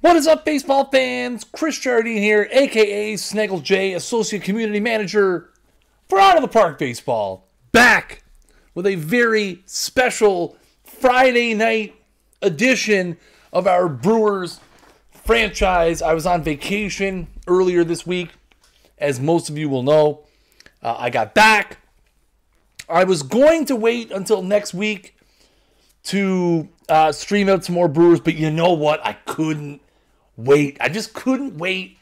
What is up, baseball fans? Chris Jardine here, a.k.a. Snaggle J, Associate Community Manager for Out of the Park Baseball. Back with a very special Friday night edition of our Brewers franchise. I was on vacation earlier this week, as most of you will know. I got back. I was going to wait until next week to stream out some more Brewers, but you know what? I couldn't wait. I just couldn't wait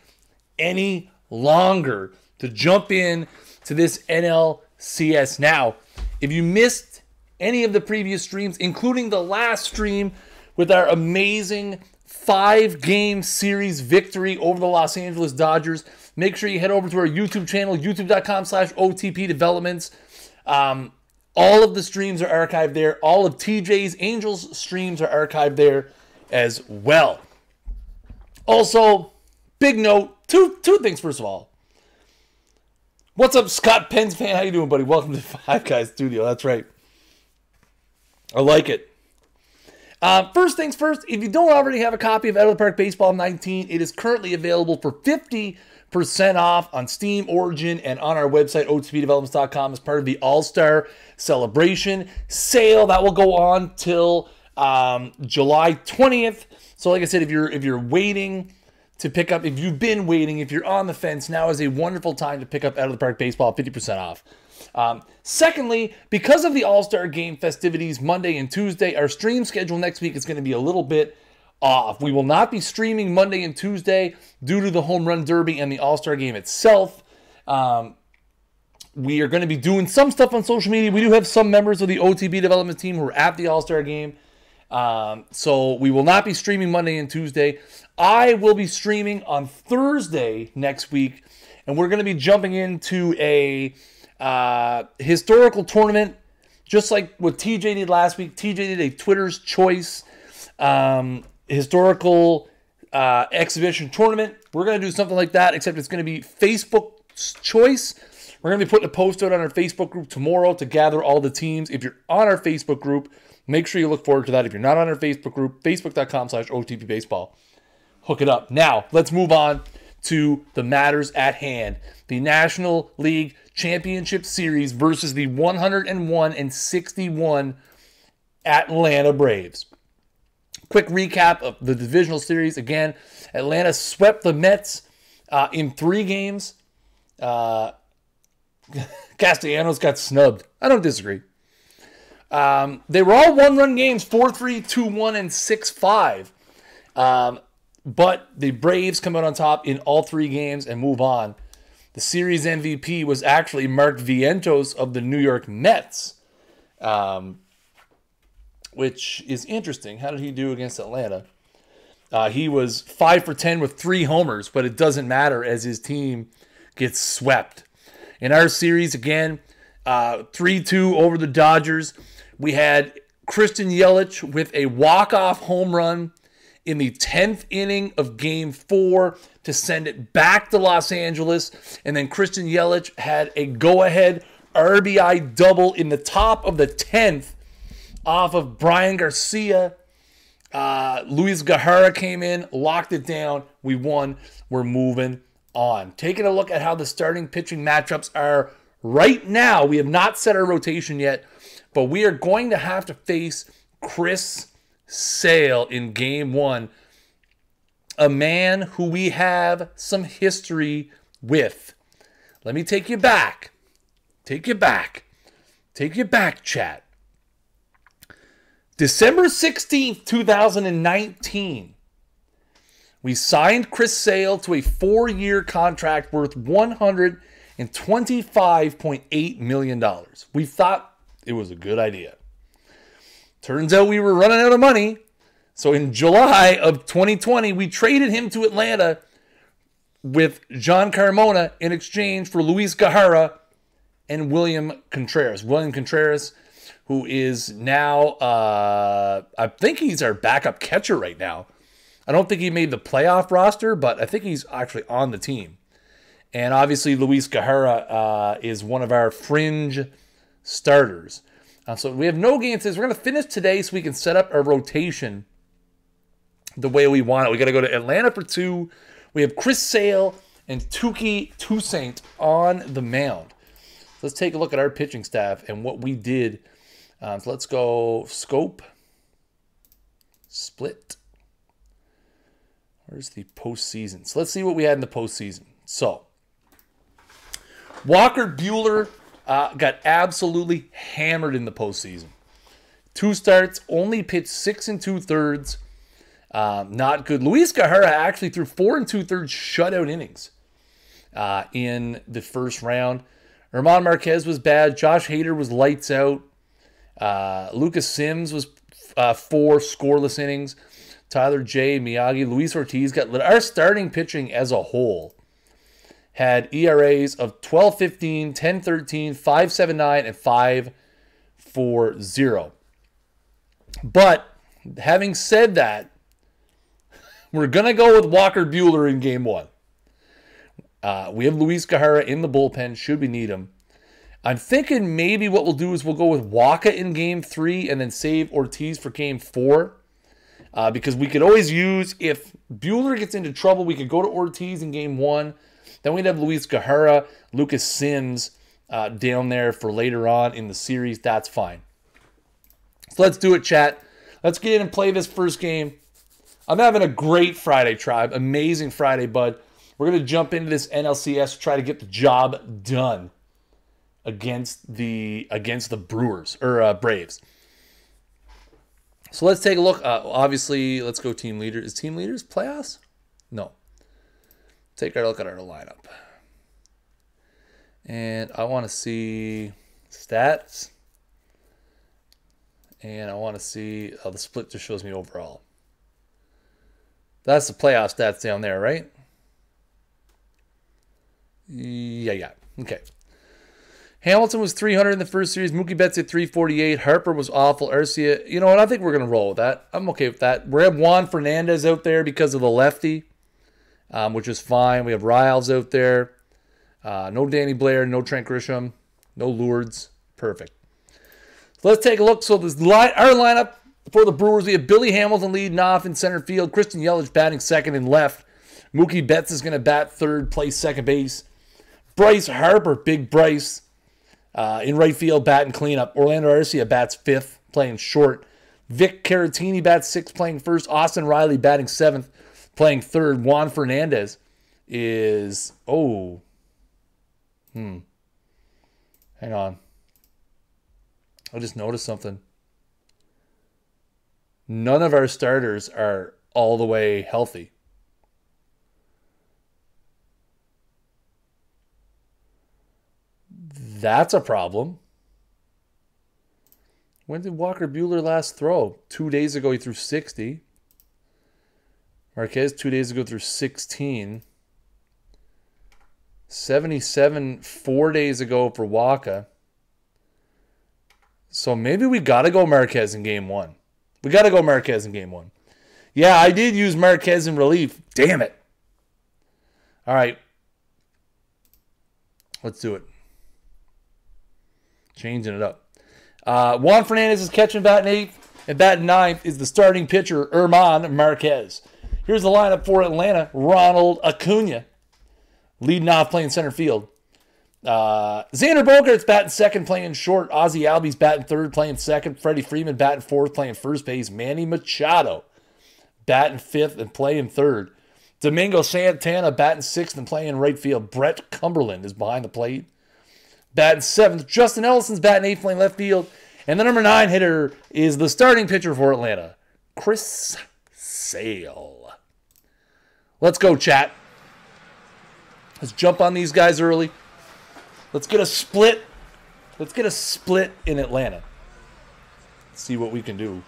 any longer to jump in to this NLCS. Now, if you missed any of the previous streams, including the last stream with our amazing 5-game series victory over the Los Angeles Dodgers, make sure you head over to our YouTube channel, youtube.com/OOTP Developments. All of the streams are archived there. All of TJ's Angels streams are archived there as well. Also, big note, two things first of all. What's up, Scott Penn's fan? How you doing, buddy? Welcome to Five Guys Studio. That's right. I like it. First things first, if you don't already have a copy of Out of the Park Baseball 19, it is currently available for 50% off on Steam, Origin, and on our website, OOTPdevelopments.com, as part of the All-Star Celebration sale. That will go on till July 20th. So like I said, if you're waiting to pick up, if you've been waiting, if you're on the fence, now is a wonderful time to pick up Out of the Park Baseball, 50% off. Secondly, because of the All-Star Game festivities Monday and Tuesday, our stream schedule next week is going to be a little bit off. We will not be streaming Monday and Tuesday due to the Home Run Derby and the All-Star Game itself. We are going to be doing some stuff on social media. We do have some members of the OOTP development team who are at the All-Star Game. So we will not be streaming Monday and Tuesday. I will be streaming on Thursday next week, and we're going to be jumping into a historical tournament, just like what TJ did last week. TJ did a Twitter's Choice historical exhibition tournament. We're going to do something like that, except it's going to be Facebook's Choice. We're going to be putting a post out on our Facebook group tomorrow to gather all the teams. If you're on our Facebook group, make sure you look forward to that. If you're not on our Facebook group, facebook.com/OOTP Baseball. Hook it up. Now, let's move on to the matters at hand. The National League Championship Series versus the 101-61 Atlanta Braves. Quick recap of the divisional series. Again, Atlanta swept the Mets in 3 games. Castellanos got snubbed. I don't disagree. They were all one-run games, 4-3, 2-1, and 6-5. But the Braves come out on top in all 3 games and move on. The series MVP was actually Mark Vientos of the New York Mets, which is interesting. How did he do against Atlanta? He was 5 for 10 with 3 homers, but it doesn't matter as his team gets swept. In our series, again, 3-2 over the Dodgers. We had Christian Yelich with a walk-off home run in the 10th inning of Game 4 to send it back to Los Angeles. And then Christian Yelich had a go-ahead RBI double in the top of the 10th off of Brian Garcia. Luis Guerrera came in, locked it down. We won. We're moving on. Taking a look at how the starting pitching matchups are right now. We have not set our rotation yet, but we are going to have to face Chris Sale in Game 1, a man who we have some history with. Let me take you back. Take you back, chat. December 16th, 2019, we signed Chris Sale to a 4-year contract worth $125.8 million. We thought it was a good idea. Turns out we were running out of money. So in July of 2020, we traded him to Atlanta with John Carmona in exchange for Luis Guerrera and William Contreras. William Contreras, who is now, I think he's our backup catcher right now. I don't think he made the playoff roster, but I think he's actually on the team. And obviously, Luis Guerrera is one of our fringe starters. So we have no games. We're going to finish today so we can set up our rotation the way we want it. We got to go to Atlanta for 2. We have Chris Sale and Touki Toussaint on the mound. Let's take a look at our pitching staff and what we did. So let's go scope, split. Where's the postseason? So let's see what we had in the postseason. So Walker Buehler got absolutely hammered in the postseason. 2 starts, only pitched 6 2/3. Not good. Luis Guerrero actually threw 4 2/3 shutout innings in the first round. Herman Marquez was bad. Josh Hader was lights out. Lucas Sims was 4 scoreless innings. Tyler J, Miyagi, Luis Ortiz got lit. Our starting pitching as a whole had ERAs of 12.15, 10.13, 5.79, and 5.40. But having said that, we're going to go with Walker Buehler in game 1. We have Luis Guerrero in the bullpen should we need him. I'm thinking maybe what we'll do is we'll go with Waka in game 3 and then save Ortiz for game 4. Because we could always use, if Buehler gets into trouble, we could go to Ortiz in game 1. Then we'd have Luis Guerrero, Lucas Sims down there for later on in the series. That's fine. So let's do it, chat. Let's get in and play this first game. I'm having a great Friday, Tribe. Amazing Friday, bud. We're going to jump into this NLCS to try to get the job done against the Brewers, or Braves. So let's take a look. Obviously, let's go team leader. Is team leaders playoffs? No. Take a look at our lineup. And I want to see stats. And I want to see the split just shows me overall. That's the playoff stats down there, right? Yeah. Okay. Hamilton was 300 in the first series. Mookie Betts at 348. Harper was awful. Arcia, you know what? I think we're going to roll with that. I'm okay with that. We have Juan Fernandez out there because of the lefty, which is fine. We have Riles out there. No Danny Blair, no Trent Grisham, no Lourdes. Perfect. So let's take a look. So this our lineup for the Brewers, we have Billy Hamilton leading off in center field. Christian Yelich batting second and left. Mookie Betts is going to bat third, play second base. Bryce Harper, Big Bryce, in right field, batting cleanup. Orlando Arcia bats fifth, playing short. Vic Caratini bats sixth, playing first. Austin Riley batting seventh, playing third. Juan Fernandez is... Hang on. I just noticed something. None of our starters are all the way healthy. That's a problem. When did Walker Buehler last throw? 2 days ago, he threw 60. Marquez, 2 days ago, threw 16. 77 4 days ago for Waka. So maybe we got to go Marquez in game one. We got to go Marquez in game one. Yeah, I did use Marquez in relief. Damn it. All right. Let's do it. Changing it up. Juan Fernandez is catching batting eighth, and batting ninth is the starting pitcher, Herman Marquez. Here's the lineup for Atlanta. Ronald Acuna leading off, playing center field. Xander Bogaerts batting second, playing short. Ozzie Albies batting third, playing second. Freddie Freeman batting fourth, playing first base. Manny Machado batting fifth and playing third. Domingo Santana batting sixth and playing right field. Brett Cumberland is behind the plate, batting seventh. Justin Ellison's batting eighth, playing left field. And the number 9 hitter is the starting pitcher for Atlanta, Chris Sale. Let's go, chat. Let's jump on these guys early. Let's get a split. Let's get a split in Atlanta. Let's see what we can do.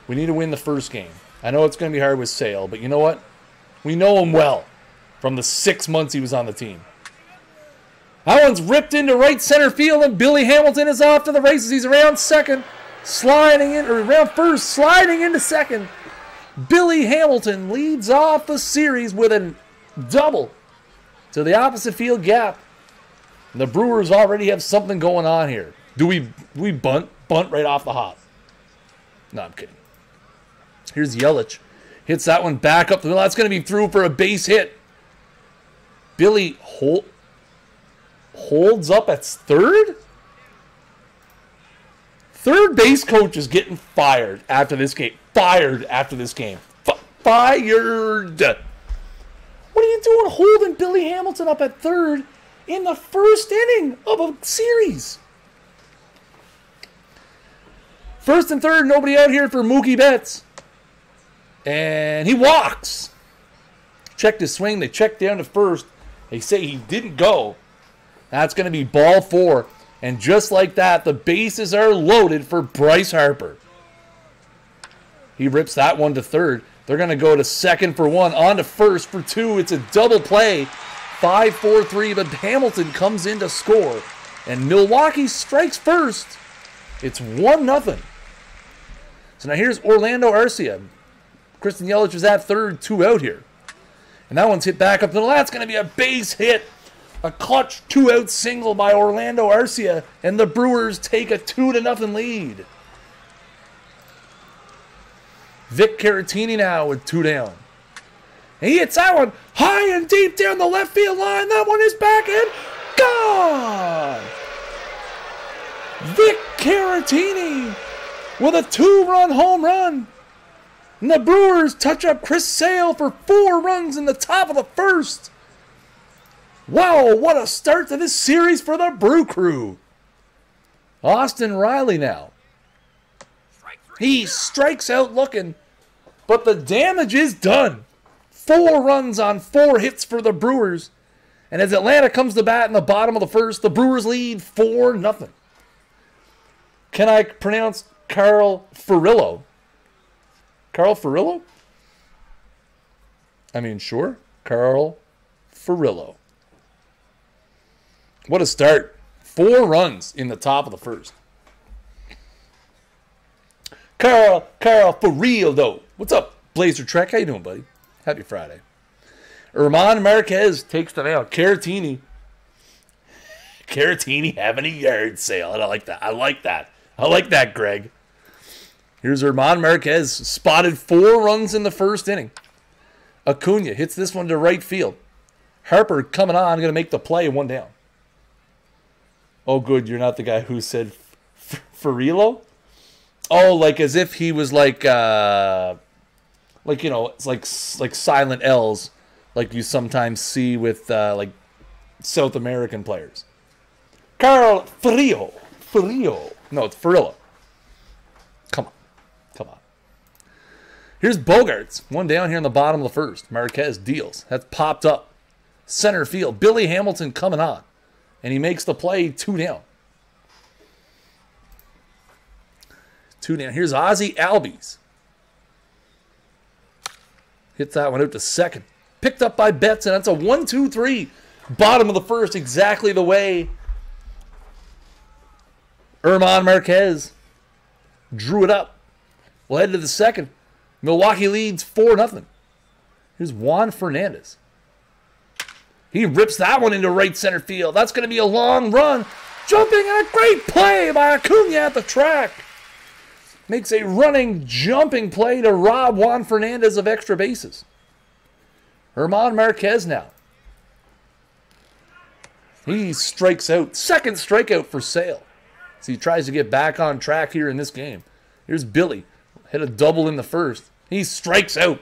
We need to win the first game. I know it's going to be hard with Sale, but you know what? We know him well from the 6 months he was on the team. That one's ripped into right center field, and Billy Hamilton is off to the races. He's around second, sliding in, or around first, sliding into second. Billy Hamilton leads off the series with a double to the opposite field gap. And the Brewers already have something going on here. Do we bunt right off the hop? No, I'm kidding. Here's Yelich. Hits that one back up the middle. That's going to be through for a base hit. Billy holds up at third? Third base coach is getting fired after this game. Fired after this game. Fired. What are you doing holding Billy Hamilton up at third in the first inning of a series? First and third, nobody out here for Mookie Betts. And he walks. Checked his swing. They checked down to first. They say he didn't go. That's going to be ball 4. And just like that, the bases are loaded for Bryce Harper. He rips that one to third. They're going to go to second for 1, on to first for 2. It's a double play. 5-4-3, but Hamilton comes in to score. And Milwaukee strikes first. It's 1-0. So now here's Orlando Arcia. Kristen Yelich is at third, 2 out here. And that one's hit back up to the left. That's going to be a base hit. A clutch 2-out single by Orlando Arcia. And the Brewers take a 2-0 lead. Vic Caratini now with 2 down. And he hits that one high and deep down the left field line. That one is back and gone. Vic Caratini with a 2-run home run. And the Brewers touch up Chris Sale for 4 runs in the top of the first. Wow, what a start to this series for the Brew Crew. Austin Riley now. He strikes out looking, but the damage is done. 4 runs on 4 hits for the Brewers. And as Atlanta comes to bat in the bottom of the first, the Brewers lead 4-0. Can I pronounce Carl Furillo? Carl Furillo? I mean, sure. Carl Furillo. What a start. 4 runs in the top of the first. Carl Furillo. What's up, Blazer Trek? How you doing, buddy? Happy Friday. Herman Marquez takes the mound. Caratini having a yard sale. And I like that. I like that, Greg. Here's Herman Marquez. Spotted 4 runs in the first inning. Acuna hits this one to right field. Harper coming on. Going to make the play, 1 down. Oh, good. You're not the guy who said Furillo? Oh, like as if he was like you know, it's like silent L's, like you sometimes see with like South American players. Carl Furillo. No, it's Furillo. Come on. Here's Bogarts. 1 down here in the bottom of the first. Marquez deals. That's popped up. Center field. Billy Hamilton coming on. And he makes the play, 2 down. 2 down. Here's Ozzie Albies. Hits that one out to second. Picked up by Betts, and that's a 1-2-3. Bottom of the first, exactly the way Herman Marquez drew it up. We'll head to the second. Milwaukee leads 4-0. Here's Juan Fernandez. He rips that one into right center field. That's going to be a long run. Jumping and a great play by Acuna at the track. Makes a running, jumping play to rob Juan Fernandez of extra bases. Herman Marquez now. He strikes out. Second strikeout for Sale. So he tries to get back on track here in this game. Here's Billy. Hit a double in the first. He strikes out.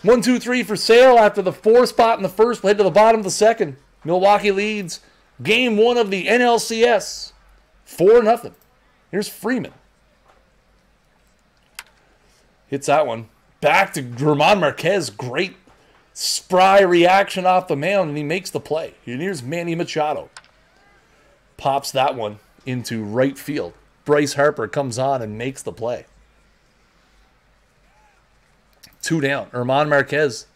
1-2-3 for Sale after the 4 spot in the first. We'll head to the bottom of the second. Milwaukee leads game 1 of the NLCS. 4-0. Here's Freeman. Hits that one. Back to Herman Marquez. Great spry reaction off the mound, and he makes the play. And here's Manny Machado. Pops that one into right field. Bryce Harper comes on and makes the play. 2 down. Herman Marquez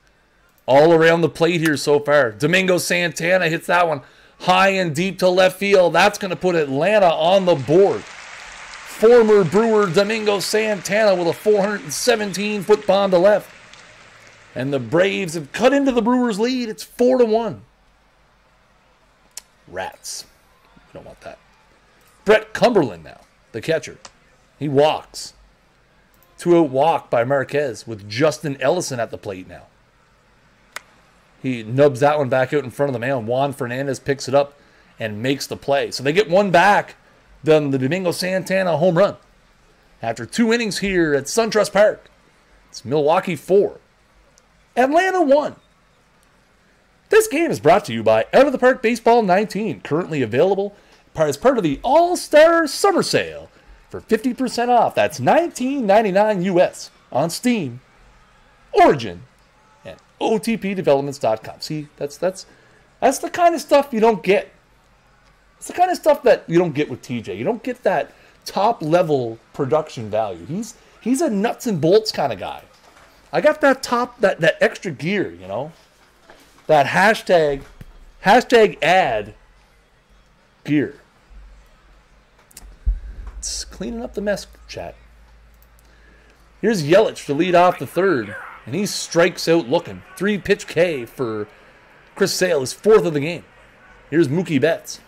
all around the plate here so far. Domingo Santana hits that one high and deep to left field. That's going to put Atlanta on the board. Former Brewer Domingo Santana with a 417-foot bomb to left. And the Braves have cut into the Brewers' lead. It's 4-1. Rats. You don't want that. Brett Cumberland now, the catcher. He walks. 2-out walk by Marquez with Justin Ellison at the plate now. He nubs that one back out in front of the mound. Juan Fernandez picks it up and makes the play. So they get one back. Then the Domingo Santana home run. After 2 innings here at SunTrust Park. It's Milwaukee 4. Atlanta 1. This game is brought to you by Out of the Park Baseball 19. Currently available as part of the All-Star Summer Sale for 50% off. That's $19.99 US on Steam, Origin, and OTPdevelopments.com. See, that's the kind of stuff you don't get. It's the kind of stuff that you don't get with TJ. You don't get that top-level production value. He's a nuts and bolts kind of guy. I got that extra gear, you know? That hashtag ad gear. It's cleaning up the mess, chat. Here's Yelich to lead off the third, and he strikes out looking. 3-pitch K for Chris Sale, his 4th of the game. Here's Mookie Betts.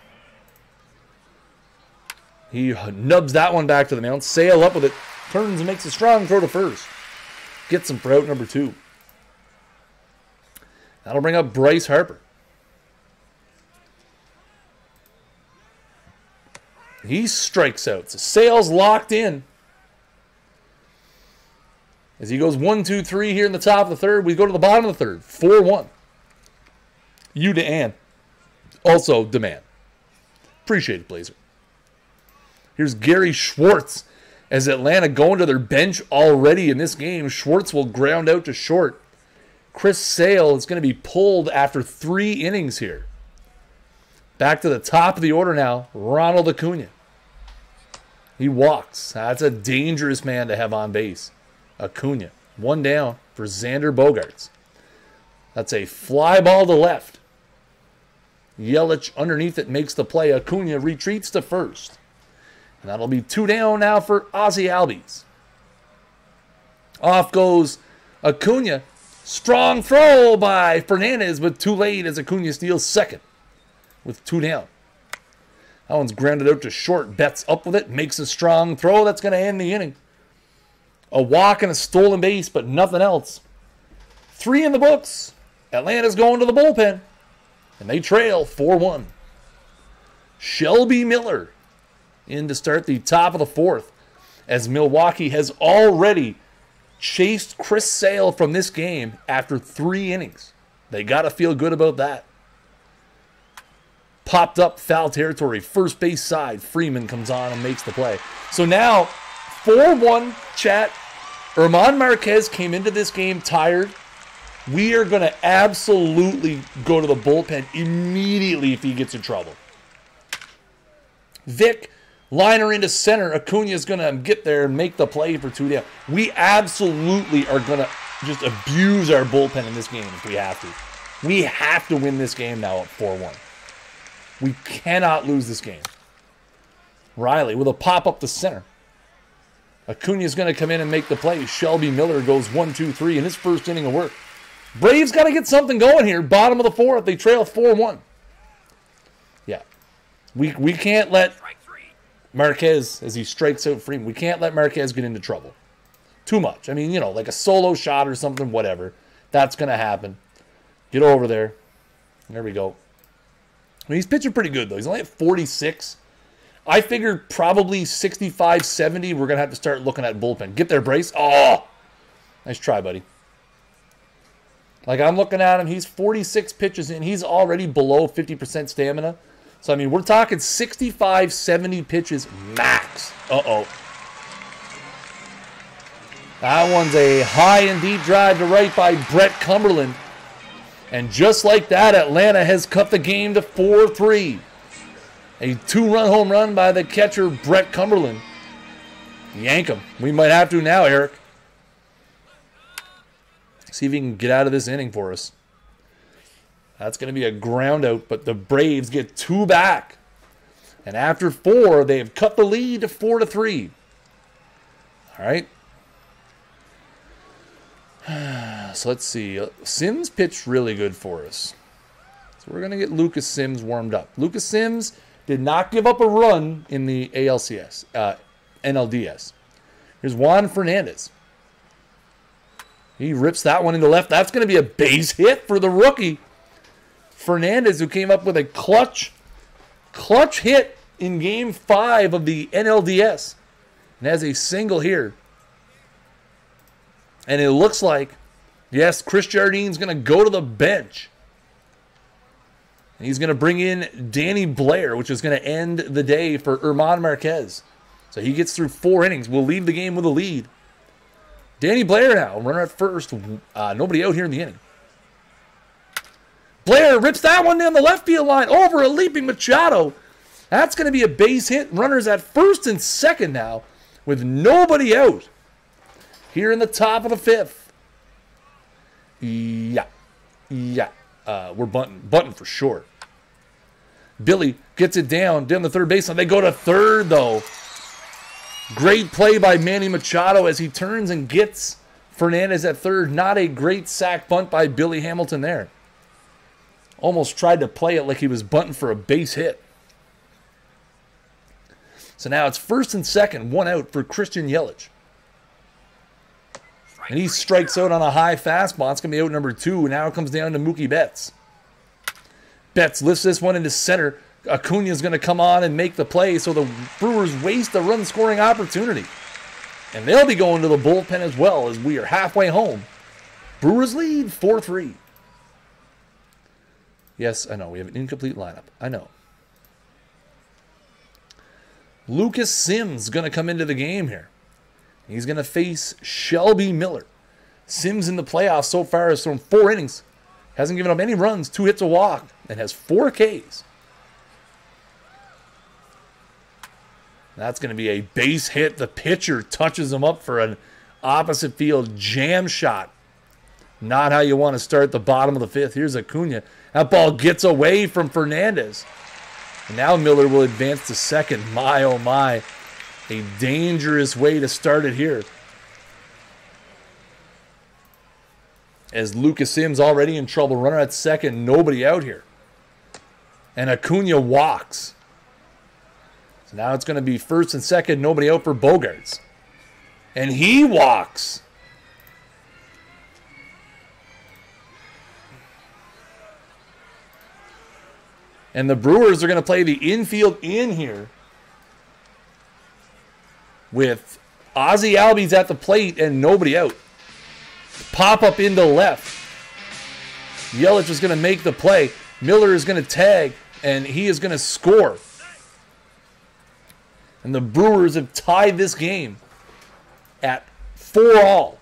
He nubs that one back to the mound. Sale up with it. Turns and makes a strong throw to first. Gets him for out number 2. That'll bring up Bryce Harper. He strikes out. So Sale's locked in. As he goes 1, 2, 3 here in the top of the third, we go to the bottom of the third. 4-1. You to Ann. Also demand. Appreciate it, Blazer. Here's Gary Schwartz. As Atlanta going to their bench already in this game, Schwartz will ground out to short. Chris Sale is going to be pulled after 3 innings here. Back to the top of the order now, Ronald Acuna. He walks. That's a dangerous man to have on base. Acuna. 1 down for Xander Bogaerts. That's a fly ball to left. Yelich underneath it makes the play. Acuna retreats to first. And that'll be 2 down now for Ozzie Albies. Off goes Acuna. Strong throw by Fernandez, but too late as Acuna steals second with 2 down. That one's grounded out to short. Betts up with it. Makes a strong throw. That's going to end the inning. A walk and a stolen base, but nothing else. 3 in the books. Atlanta's going to the bullpen. And they trail 4-1. Shelby Miller in to start the top of the 4th, as Milwaukee has already chased Chris Sale from this game after 3 innings. They got to feel good about that. Popped up foul territory, first base side. Freeman comes on and makes the play. So now, 4-1, chat. German Marquez came into this game tired. We are going to absolutely go to the bullpen immediately if he gets in trouble. Vic, liner into center. Acuna's going to get there and make the play for 2 down. We absolutely are going to just abuse our bullpen in this game if we have to. We have to win this game now at 4-1. We cannot lose this game. Riley with a pop up to center. Acuna's going to come in and make the play. Shelby Miller goes 1, 2, 3 in his first inning of work. Braves got to get something going here. Bottom of the 4th. They trail 4-1. Yeah. We can't let Marquez, as he strikes out Freeman, we can't let Marquez get into trouble. Too much. I mean, you know, like a solo shot or something, whatever. That's going to happen. Get over there. There we go. I mean, he's pitching pretty good, though. He's only at 46. I figured probably 65, 70, we're going to have to start looking at bullpen. Get there, Brace. Oh! Nice try, buddy. Like, I'm looking at him. He's 46 pitches in. He's already below 50% stamina. So, I mean, we're talking 65, 70 pitches max. Uh-oh. That one's a high and deep drive to right by Brett Cumberland. And just like that, Atlanta has cut the game to 4-3. A 2-run home run by the catcher, Brett Cumberland. Yank him. We might have to now, Eric. See if he can get out of this inning for us. That's going to be a ground out, but the Braves get 2 back. And after 4, they have cut the lead to 4-3. All right. So let's see. Sims pitched really good for us. So we're going to get Lucas Sims warmed up. Lucas Sims did not give up a run in the NLDS. Here's Juan Fernandez. He rips that one into left. That's going to be a base hit for the rookie. Fernandez, who came up with a clutch hit in Game 5 of the NLDS. And has a single here. And it looks like, yes, Chris Jardine's going to go to the bench. And he's going to bring in Danny Blair, which is going to end the day for Herman Marquez. So he gets through 4 innings. We'll leave the game with a lead. Danny Blair now, runner at first. Nobody out here in the inning. Blair rips that one down the left field line over a leaping Machado. That's going to be a base hit. Runners at first and second now with nobody out. Here in the top of the 5th. Yeah. We're bunting for sure. Billy gets it down the third baseline. They go to third, though. Great play by Manny Machado as he turns and gets Fernandez at third. Not a great sack bunt by Billy Hamilton there. Almost tried to play it like he was bunting for a base hit. So now it's first and second, 1 out for Christian Yelich. And he strikes out on a high fastball. It's going to be out number 2. Now it comes down to Mookie Betts. Betts lifts this one into center. Acuna's going to come on and make the play, so the Brewers waste a run-scoring opportunity. And they'll be going to the bullpen as well as we are halfway home. Brewers lead 4-3. Yes, I know. We have an incomplete lineup. I know. Lucas Sims going to come into the game here. He's going to face Shelby Miller. Sims in the playoffs so far has thrown 4 innings. Hasn't given up any runs, 2 hits, a walk, and has 4 Ks. That's going to be a base hit. The pitcher touches him up for an opposite field jam shot. Not how you want to start the bottom of the 5th. Here's Acuna. That ball gets away from Fernandez. And now Miller will advance to second. My, oh my. A dangerous way to start it here. As Lucas Sims already in trouble. Runner at second. Nobody out here. And Acuna walks. So now it's going to be first and second. Nobody out for Bogarts. And he walks. And the Brewers are going to play the infield in here with Ozzie Albies at the plate and nobody out. Pop up into left. Yelich is going to make the play. Miller is going to tag, and he is going to score. And the Brewers have tied this game at 4-all.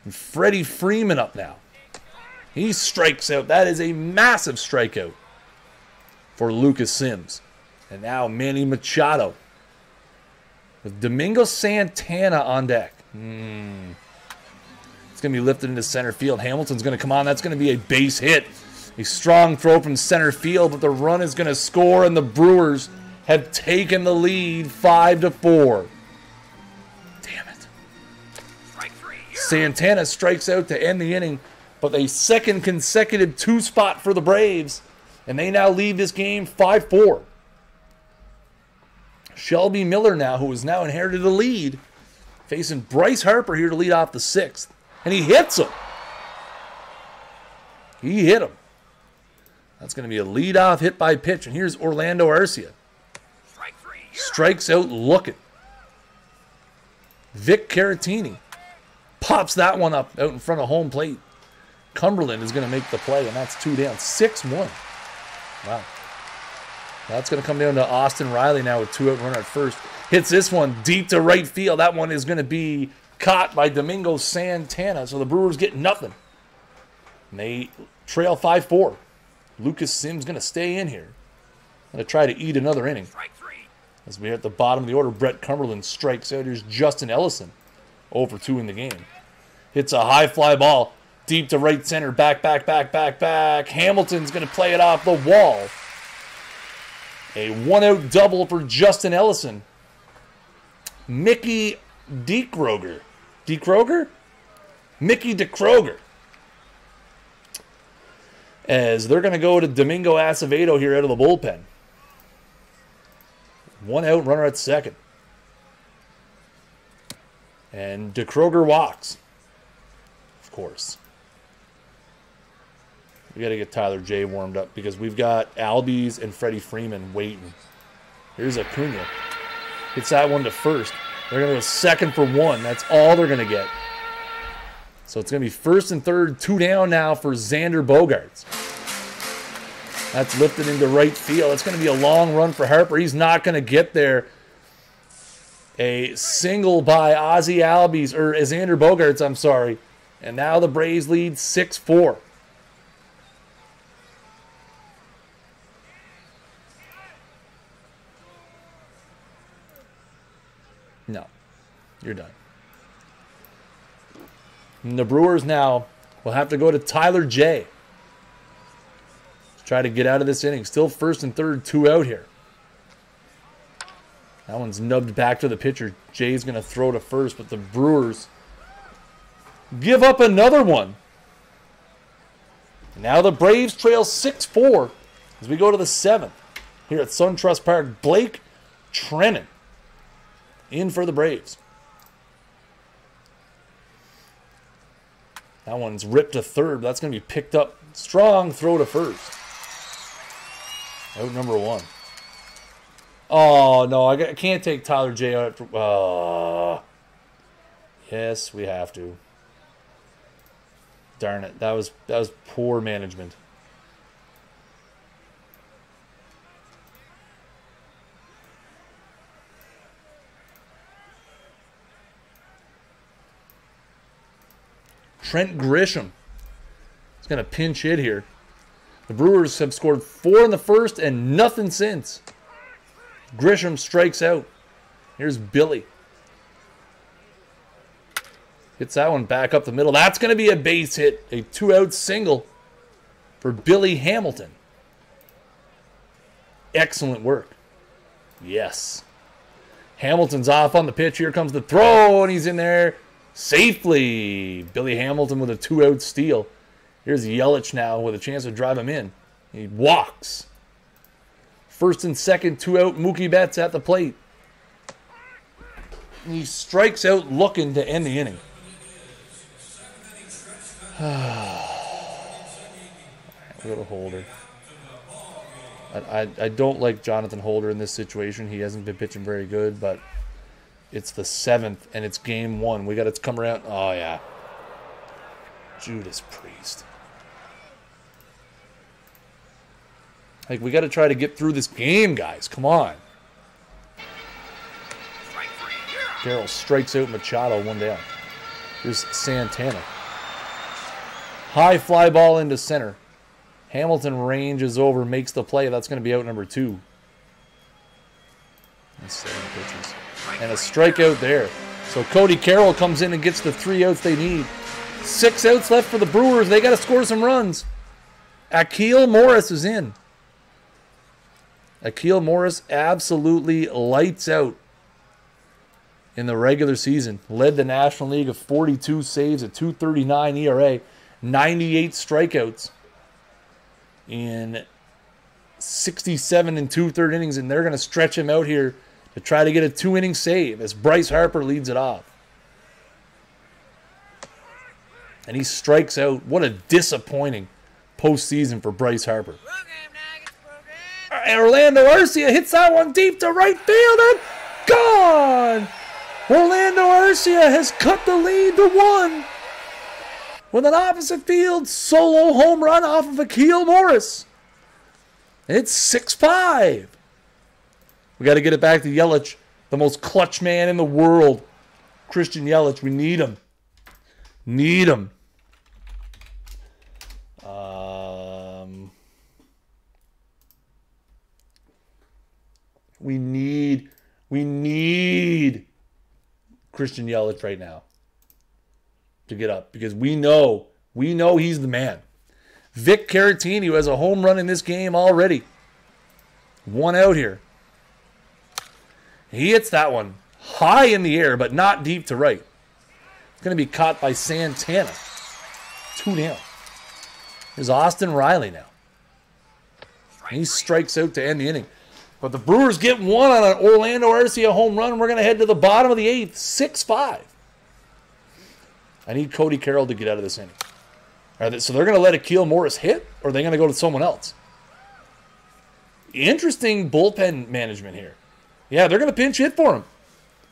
And Freddie Freeman up now. He strikes out. That is a massive strikeout for Lucas Sims. And now Manny Machado with Domingo Santana on deck. It's going to be lifted into center field. Hamilton's going to come on. That's going to be a base hit. A strong throw from center field, but the run is going to score, and the Brewers have taken the lead 5-4. Damn it. Santana strikes out to end the inning, but a second consecutive 2 spot for the Braves. And they now lead this game 5-4. Shelby Miller now, who has now inherited the lead, facing Bryce Harper here to lead off the 6th. And he hits him. He hit him. That's going to be a leadoff hit by pitch. And here's Orlando Arcia. Strikes out looking. Vic Caratini pops that one up out in front of home plate. Cumberland is going to make the play, and that's 2 down. 6-1. Wow. That's going to come down to Austin Riley now with 2 out runner at first. Hits this one deep to right field. That one is going to be caught by Domingo Santana. So the Brewers get nothing. And they trail 5-4. Lucas Sims going to stay in here. Going to try to eat another inning. As we're at the bottom of the order, Brett Cumberland strikes out. Here's Justin Ellison. 0-for-2 in the game. Hits a high fly ball. Deep to right center. Back. Hamilton's going to play it off the wall. A 1-out double for Justin Ellison. Mickey DeKroger. Mickey DeKroger. As they're going to go to Domingo Acevedo here out of the bullpen. 1 out, runner at second. And DeKroger walks. Of course. We got to get Tyler J warmed up because we've got Albies and Freddie Freeman waiting. Here's Acuna. Hits that one to first. They're going to go second for one. That's all they're going to get. So it's going to be first and third, 2 down now for Xander Bogaerts. That's lifted into right field. It's going to be a long run for Harper. He's not going to get there. A single by Ozzie Albies, or Xander Bogaerts, I'm sorry. And now the Braves lead 6-4. No, you're done. And the Brewers now will have to go to Tyler J. Try to get out of this inning. Still first and third, 2 out here. That one's nubbed back to the pitcher. Jay's going to throw to first, but the Brewers give up another one. And now the Braves trail 6-4 as we go to the 7th. Here at SunTrust Park, Blake Treinen in for the Braves. That one's ripped to third. That's going to be picked up. Strong throw to first. Out number 1. Oh, no. I can't take Tyler J out. Yes, we have to. Darn it. That was poor management. Trent Grisham is going to pinch hit here. The Brewers have scored 4 in the first and nothing since. Grisham strikes out. Here's Billy. Hits that one back up the middle. That's going to be a base hit. A 2-out single for Billy Hamilton. Excellent work. Yes. Hamilton's off on the pitch. Here comes the throw, and he's in there safely. Billy Hamilton with a 2-out steal. Here's Yelich now with a chance to drive him in. He walks. First and second, 2-out. Mookie Betts at the plate. He strikes out looking to end the inning. We'll go to Holder. I don't like Jonathan Holder in this situation. He hasn't been pitching very good, but it's the 7th, and it's game 1. We got to come around. Oh, yeah. Judas Priest. Like, we got to try to get through this game, guys. Come on. Carroll strikes out Machado, 1 down. Here's Santana. High fly ball into center. Hamilton ranges over, makes the play. That's going to be out number 2. That's 7 pitches. And a strikeout there. So Cody Carroll comes in and gets the 3 outs they need. 6 outs left for the Brewers. They got to score some runs. Akil Morris is in. Akil Morris absolutely lights out in the regular season. Led the National League of 42 saves, a 2.39 ERA, 98 strikeouts in 67 and 2/3 innings, and they're going to stretch him out here to try to get a 2-inning save as Bryce Harper leads it off. And he strikes out. What a disappointing postseason for Bryce Harper. And Orlando Arcia hits that one deep to right field and gone! Orlando Arcia has cut the lead to 1 with an opposite field solo home run off of Akil Morris. It's 6-5. We got to get it back to Yelich, the most clutch man in the world. Christian Yelich, we need him. Need him. We need Christian Yelich right now to get up because we know he's the man. Vic Caratini, who has a home run in this game already. 1 out here. He hits that one high in the air, but not deep to right. It's going to be caught by Santana. 2 down. There's Austin Riley now. He strikes out to end the inning. But the Brewers get 1 on an Orlando Arcia home run. We're going to head to the bottom of the 8th, 6-5. I need Cody Carroll to get out of this inning. So they're going to let Akil Morris hit, or are they going to go to someone else? Interesting bullpen management here. Yeah, they're going to pinch hit for him.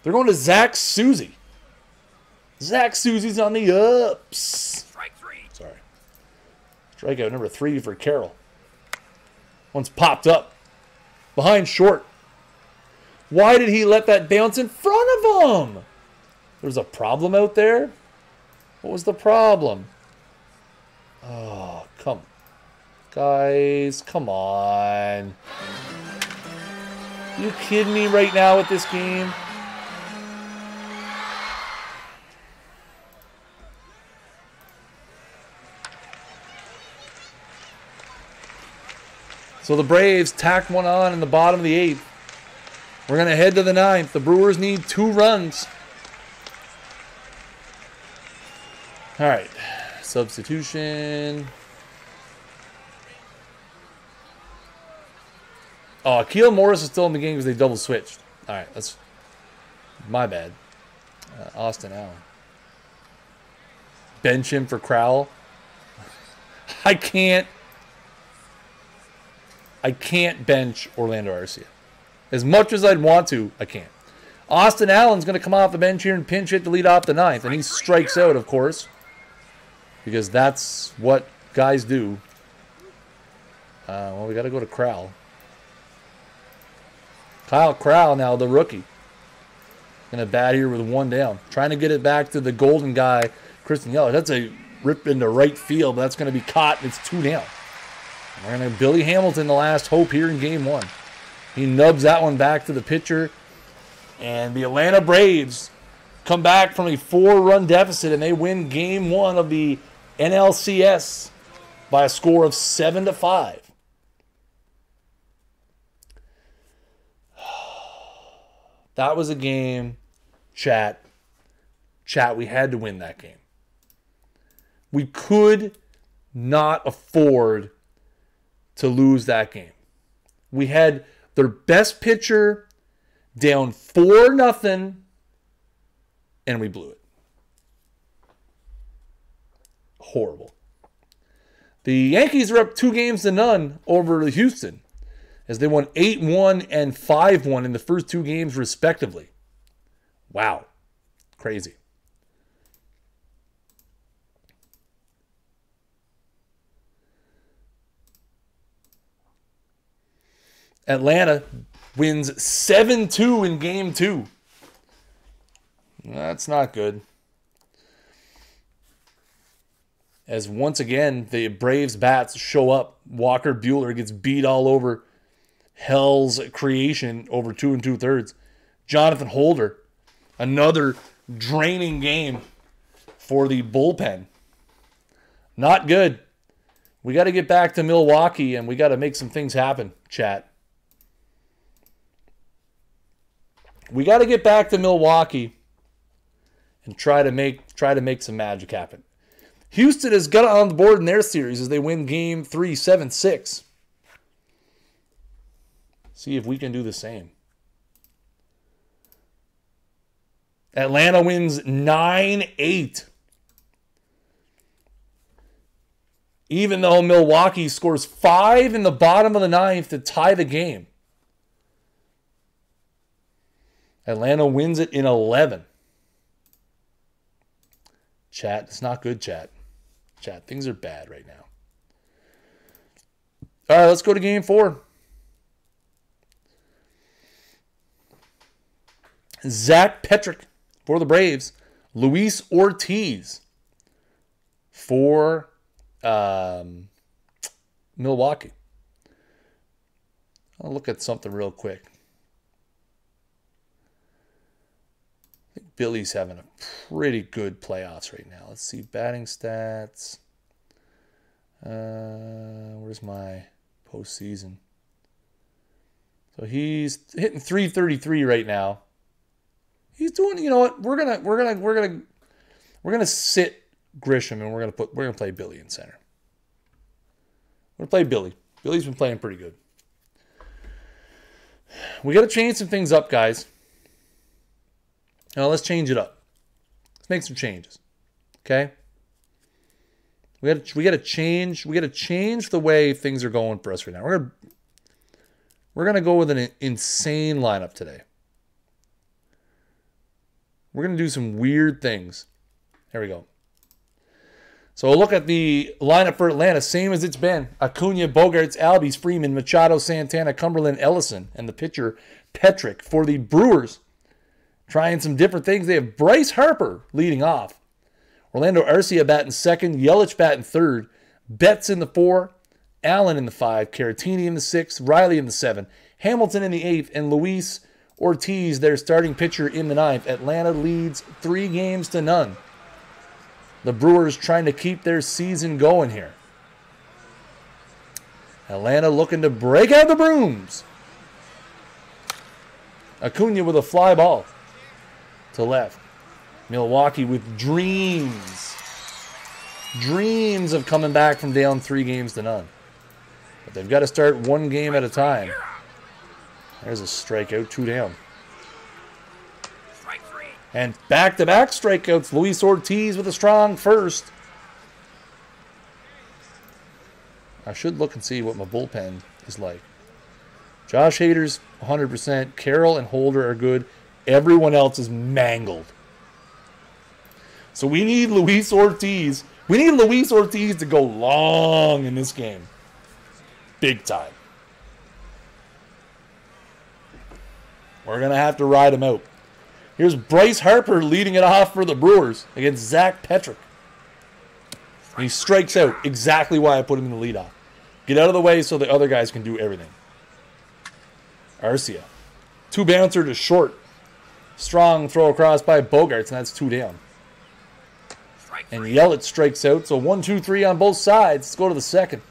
They're going to Zach Susie. Zach Susie's on the ups. Strike 3. Sorry. Strikeout number 3 for Carroll. One's popped up. Behind short. Why did he let that bounce in front of him? There's a problem out there? What was the problem? Oh, come. Guys, come on. You kidding me right now with this game? So the Braves tack one on in the bottom of the 8th. We're going to head to the 9th. The Brewers need 2 runs. All right. Substitution. Oh, Akil Morris is still in the game because they double switched. All right. That's my bad. Austin Allen. Bench him for Crowell. I can't bench Orlando Arcia. As much as I'd want to, I can't. Austin Allen's going to come off the bench here and pinch hit to lead off the 9th. And he strikes out, of course. Because that's what guys do. Well, we got to go to Crowell. Kyle Crowell now, the rookie. Going to bat here with 1 down. Trying to get it back to the golden guy, Christian Yelich. That's a rip into right field, but that's going to be caught. It's 2 down. We're going to Billy Hamilton, the last hope here in game 1. He nubs that one back to the pitcher. And the Atlanta Braves come back from a 4-run deficit, and they win game 1 of the NLCS by a score of 7-5. That was a game, chat. Chat, we had to win that game. We could not afford to lose that game. We had their best pitcher down 4-0, and we blew it. Horrible. The Yankees are up 2-0 over Houston, as they won 8-1 and 5-1 in the first 2 games, respectively. Wow. Crazy. Atlanta wins 7-2 in game 2. That's not good. As once again, the Braves bats show up. Walker Buehler gets beat all over hell's creation over 2 2/3. Jonathan Holder, another draining game for the bullpen. Not good. We got to get back to Milwaukee, and we got to make some things happen, chat. We got to get back to Milwaukee and try to make some magic happen. Houston has got it on the board in their series as they win game 3, 7-6. See if we can do the same. Atlanta wins 9-8. Even though Milwaukee scores 5 in the bottom of the 9th to tie the game. Atlanta wins it in 11. Chat, it's not good, chat. Chat, things are bad right now. All right, let's go to game 4. Zach Petrick for the Braves. Luis Ortiz for Milwaukee. I'll look at something real quick. I think Billy's having a pretty good playoffs right now. Let's see, batting stats. Where's my postseason? So he's hitting .333 right now. He's doing, you know what? We're gonna sit Grisham and we're gonna play Billy in center. We're gonna play Billy. Billy's been playing pretty good. We got to change some things up, guys. Now let's change it up. Let's make some changes. Okay? We got to change the way things are going for us right now. We're going to go with an insane lineup today. We're going to do some weird things. There we go. So look at the lineup for Atlanta, same as it's been. Acuna, Bogaerts, Albies, Freeman, Machado, Santana, Cumberland, Ellison, and the pitcher, Petrick. For the Brewers, trying some different things. They have Bryce Harper leading off. Orlando Arcia batting second, Yelich batting third, Betts in the 4, Allen in the 5, Caratini in the 6, Riley in the 7, Hamilton in the 8th, and Luis Ortiz, their starting pitcher, in the 9th. Atlanta leads 3-0. The Brewers trying to keep their season going here. Atlanta looking to break out the brooms. Acuna with a fly ball to left. Milwaukee with dreams of coming back from down 3-0. But they've got to start one game at a time. There's a strikeout, 2 down. And back-to-back strikeouts. Luis Ortiz with a strong first. I should look and see what my bullpen is like. Josh Hader's 100%. Carroll and Holder are good. Everyone else is mangled. So we need Luis Ortiz. We need Luis Ortiz to go long in this game. Big time. We're going to have to ride him out. Here's Bryce Harper leading it off for the Brewers against Zach Petrick. And he strikes out, exactly why I put him in the leadoff. Get out of the way so the other guys can do everything. Arcia. 2-bouncer to short. Strong throw across by Bogaerts, and that's 2 down. And Yelich strikes out, so 1, 2, 3 on both sides. Let's go to the second.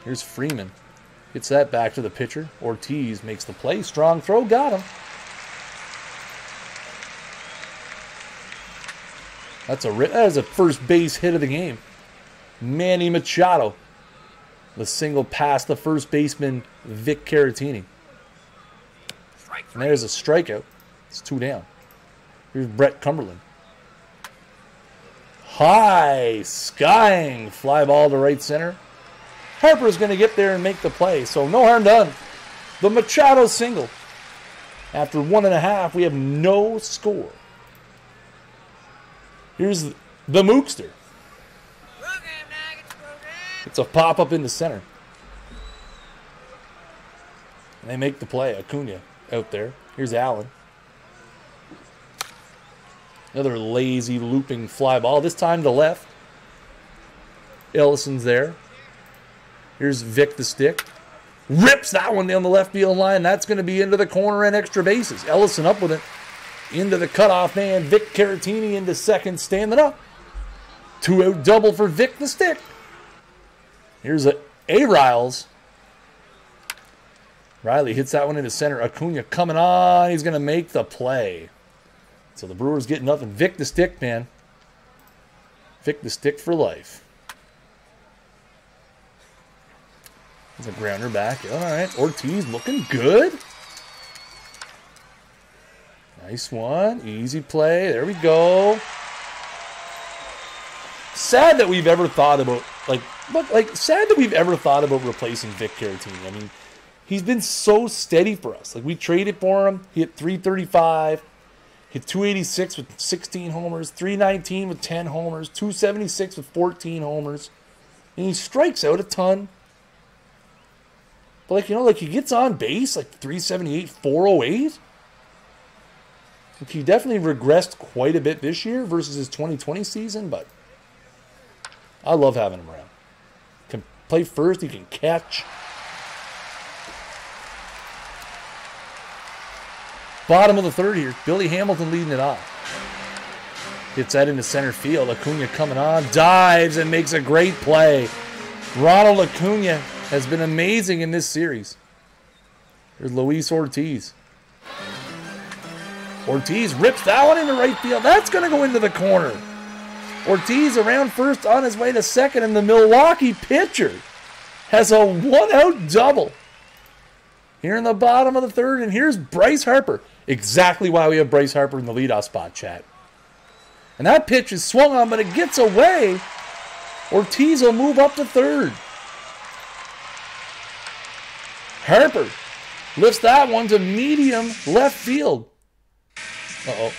Here's Freeman. Gets that back to the pitcher. Ortiz makes the play. Strong throw, got him. That is a first base hit of the game. Manny Machado. The single past the first baseman, Vic Caratini. And there's a strikeout. It's 2 down. Here's Brett Cumberland. High, skying, fly ball to right center. Harper's going to get there and make the play, so no harm done. The Machado single. After 1.5, we have no score. Here's the Mookster. It's a pop-up in the center. And they make the play. Acuna out there. Here's Allen. Another lazy looping fly ball. This time to left. Ellison's there. Here's Vic the stick. Rips that one down the left field line. That's going to be into the corner and extra bases. Ellison up with it. Into the cutoff man. Vic Caratini into second, standing up. 2-out double for Vic the stick. Here's A-Riles. Riley hits that one into center. Acuna coming on. He's going to make the play. So the Brewers get nothing. Vic the stick, man. Vic the stick for life. There's a grounder back. All right. Ortiz looking good. Nice one. Easy play. There we go. Sad that we've ever thought about, sad that we've ever thought about replacing Vic Caratini. I mean, he's been so steady for us. Like, we traded for him. He hit .335. Hit .286 with 16 homers. .319 with 10 homers. .276 with 14 homers. And he strikes out a ton. But, he gets on base, .378, .408. He definitely regressed quite a bit this year versus his 2020 season, but I love having him around. Can play first, he can catch. Bottom of the third here, Billy Hamilton leading it off. Gets that into center field. Acuna coming on, dives and makes a great play. Ronald Acuna has been amazing in this series. There's Luis Ortiz. Ortiz rips that one into right field. That's going to go into the corner. Ortiz around first on his way to second, and the Milwaukee pitcher has a 1-out double. Here in the bottom of the third, and here's Bryce Harper. Exactly why we have Bryce Harper in the leadoff spot, chat. And that pitch is swung on, but it gets away. Ortiz will move up to third. Harper lifts that one to medium left field. Uh-oh.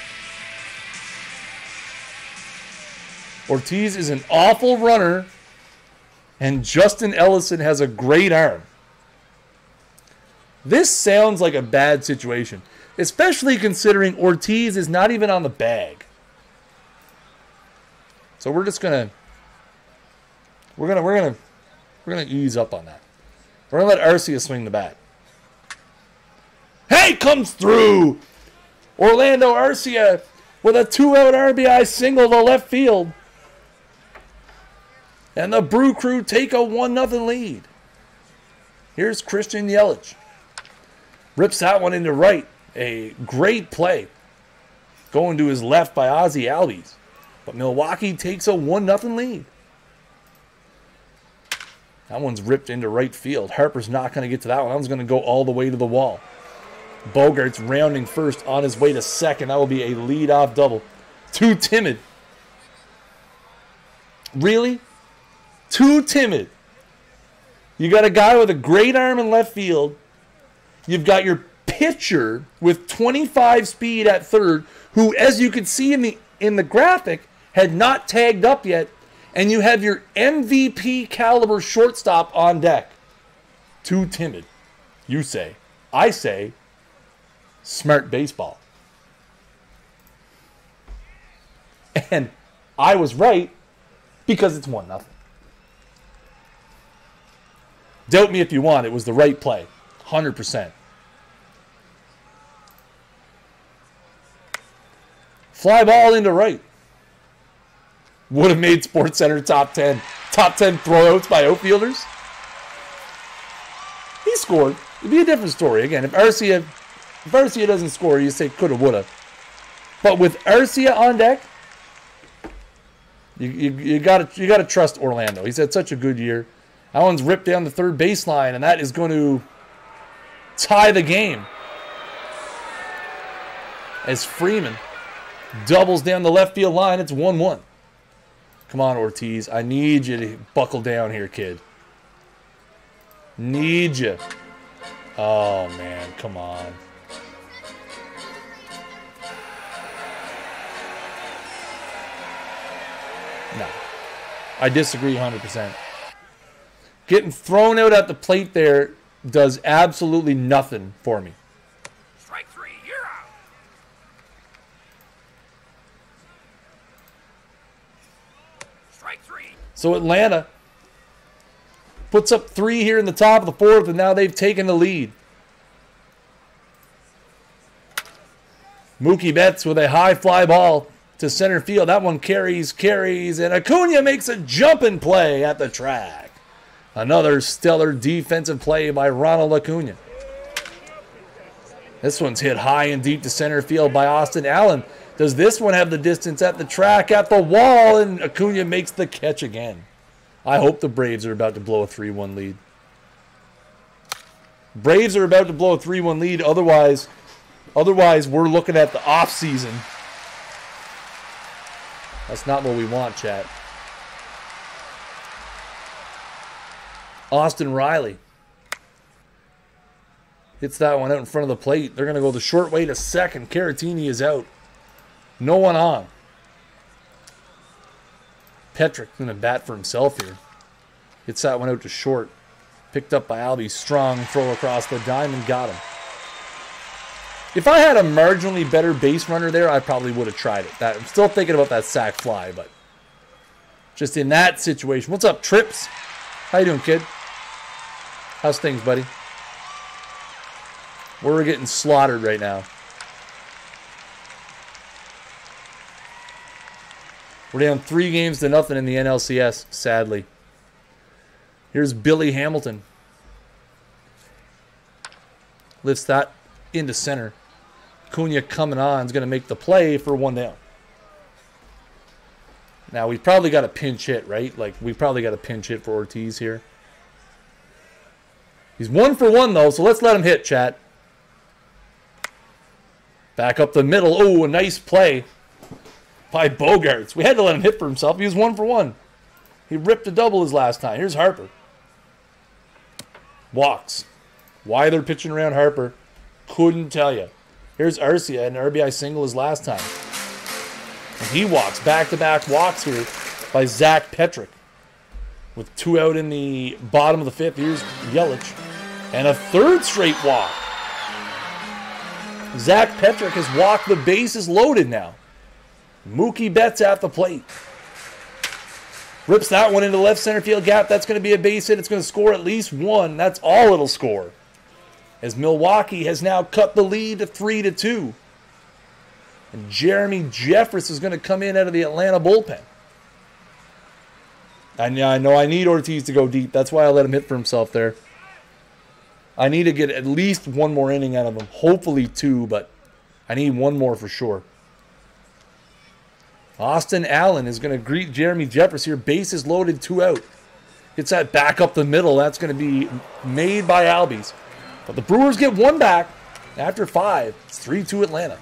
Ortiz is an awful runner, and Justin Ellison has a great arm. This sounds like a bad situation, especially considering Ortiz is not even on the bag. So we're just gonna ease up on that. We're gonna let Arcia swing the bat. Hey, comes through. Orlando Arcia with a 2-out RBI single to left field. And the Brew Crew take a 1-0 lead. Here's Christian Yelich. Rips that one into right. A great play. Going to his left by Ozzie Albies. But Milwaukee takes a 1-0 lead. That one's ripped into right field. Harper's not going to get to that one. That one's going to go all the way to the wall. Bogart's rounding first on his way to second. That will be a leadoff double. Too timid. Really? Too timid. You got a guy with a great arm in left field. You've got your pitcher with 25 speed at third, who, as you can see in the graphic, had not tagged up yet. And you have your MVP caliber shortstop on deck. Too timid. You say. I say, smart baseball. And I was right because it's 1-0. Doubt me if you want. It was the right play. 100%. Fly ball into right. Would have made SportsCenter top 10. Top 10 throwouts by outfielders. He scored. It'd be a different story. Again, if Arcia doesn't score, you say coulda, woulda. But with Arcia on deck, you gotta trust Orlando. He's had such a good year. That one's ripped down the third baseline, and that is going to tie the game. As Freeman doubles down the left field line, it's 1-1. Come on, Ortiz. I need you to buckle down here, kid. Need you. Oh, man. Come on. No. I disagree 100%. Getting thrown out at the plate there does absolutely nothing for me. Strike three, you're out. Strike three. So Atlanta puts up 3 here in the top of the 4th, and now they've taken the lead. Mookie Betts with a high fly ball to center field. That one carries, and Acuna makes a jumping play at the track. Another stellar defensive play by Ronald Acuna. This one's hit high and deep to center field by Austin Allen. Does this one have the distance at the track, at the wall, and Acuna makes the catch again? I hope the Braves are about to blow a 3-1 lead. Braves are about to blow a 3-1 lead. Otherwise, we're looking at the offseason. That's not what we want, chat. Austin Riley hits that one out in front of the plate. They're going to go the short way to second. Caratini is out. No one on. Petrick's going to bat for himself here. Hits that one out to short. Picked up by Albie. Strong throw across the diamond. Got him. If I had a marginally better base runner there, I probably would have tried it. I'm still thinking about that sac fly, but just in that situation. What's up, Trips? How you doing, kid? How's things, buddy? We're getting slaughtered right now. We're down 3-0 in the NLCS, sadly. Here's Billy Hamilton. Lifts that into center. Cunha coming on is going to make the play for 1 down. Now, we've probably got a pinch hit, right? Like, we've probably got a pinch hit for Ortiz here. He's 1 for 1, though, so let's let him hit, chat. Back up the middle. Oh, a nice play. by Bogarts. We had to let him hit for himself. He was 1 for 1. He ripped a double his last time. Here's Harper. Walks. Why they're pitching around Harper, couldn't tell you. Here's Arcia, an RBI single his last time. And he walks. Back-to-back walks here by Zach Petrick. With 2 out in the bottom of the 5th. Here's Yelich. And a 3rd straight walk. Zach Petrick has walked the bases loaded now. Mookie Betts at the plate. Rips that one into the left center field gap. That's going to be a base hit. It's going to score at least 1. That's all it'll score. As Milwaukee has now cut the lead to 3-2. And Jeremy Jeffress is going to come in out of the Atlanta bullpen. I know I need Ortiz to go deep. That's why I let him hit for himself there. I need to get at least 1 more inning out of him. Hopefully 2, but I need 1 more for sure. Austin Allen is going to greet Jeremy Jeffress here. Bases loaded, 2 out. Gets that back up the middle. That's going to be made by Albies. But the Brewers get 1 back after 5. It's 3-2 Atlanta.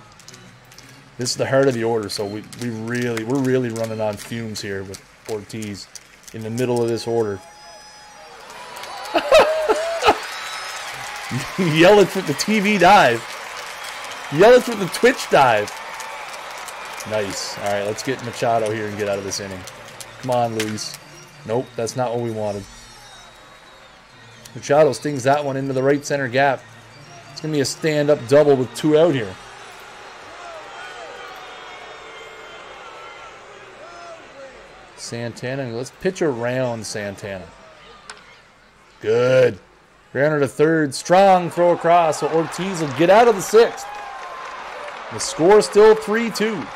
This is the heart of the order, so we're really running on fumes here with Ortiz in the middle of this order. Yelich with the TV dive. Yelich with the Twitch dive. Nice. All right, let's get Machado here and get out of this inning. Come on, Luis. Nope, that's not what we wanted. Machado stings that one into the right center gap. It's going to be a stand-up double with 2 out here. Santana, let's pitch around Santana. Good. Grounder to 3rd. Strong throw across, so Ortiz will get out of the 6th. The score still 3-2.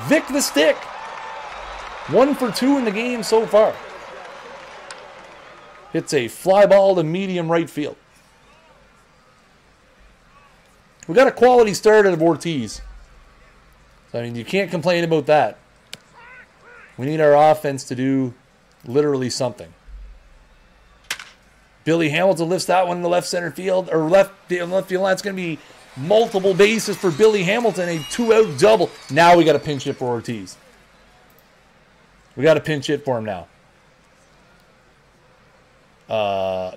Vic the Stick. 1 for 2 in the game so far. Hits a fly ball to medium right field. We got a quality start out of Ortiz. So, I mean, you can't complain about that. We need our offense to do literally something. Billy Hamilton lifts that one in the left center field, or left field line. It's going to be multiple bases for Billy Hamilton, a 2-out double. Now we got a pinch hit for Ortiz. We got a pinch hit for him now.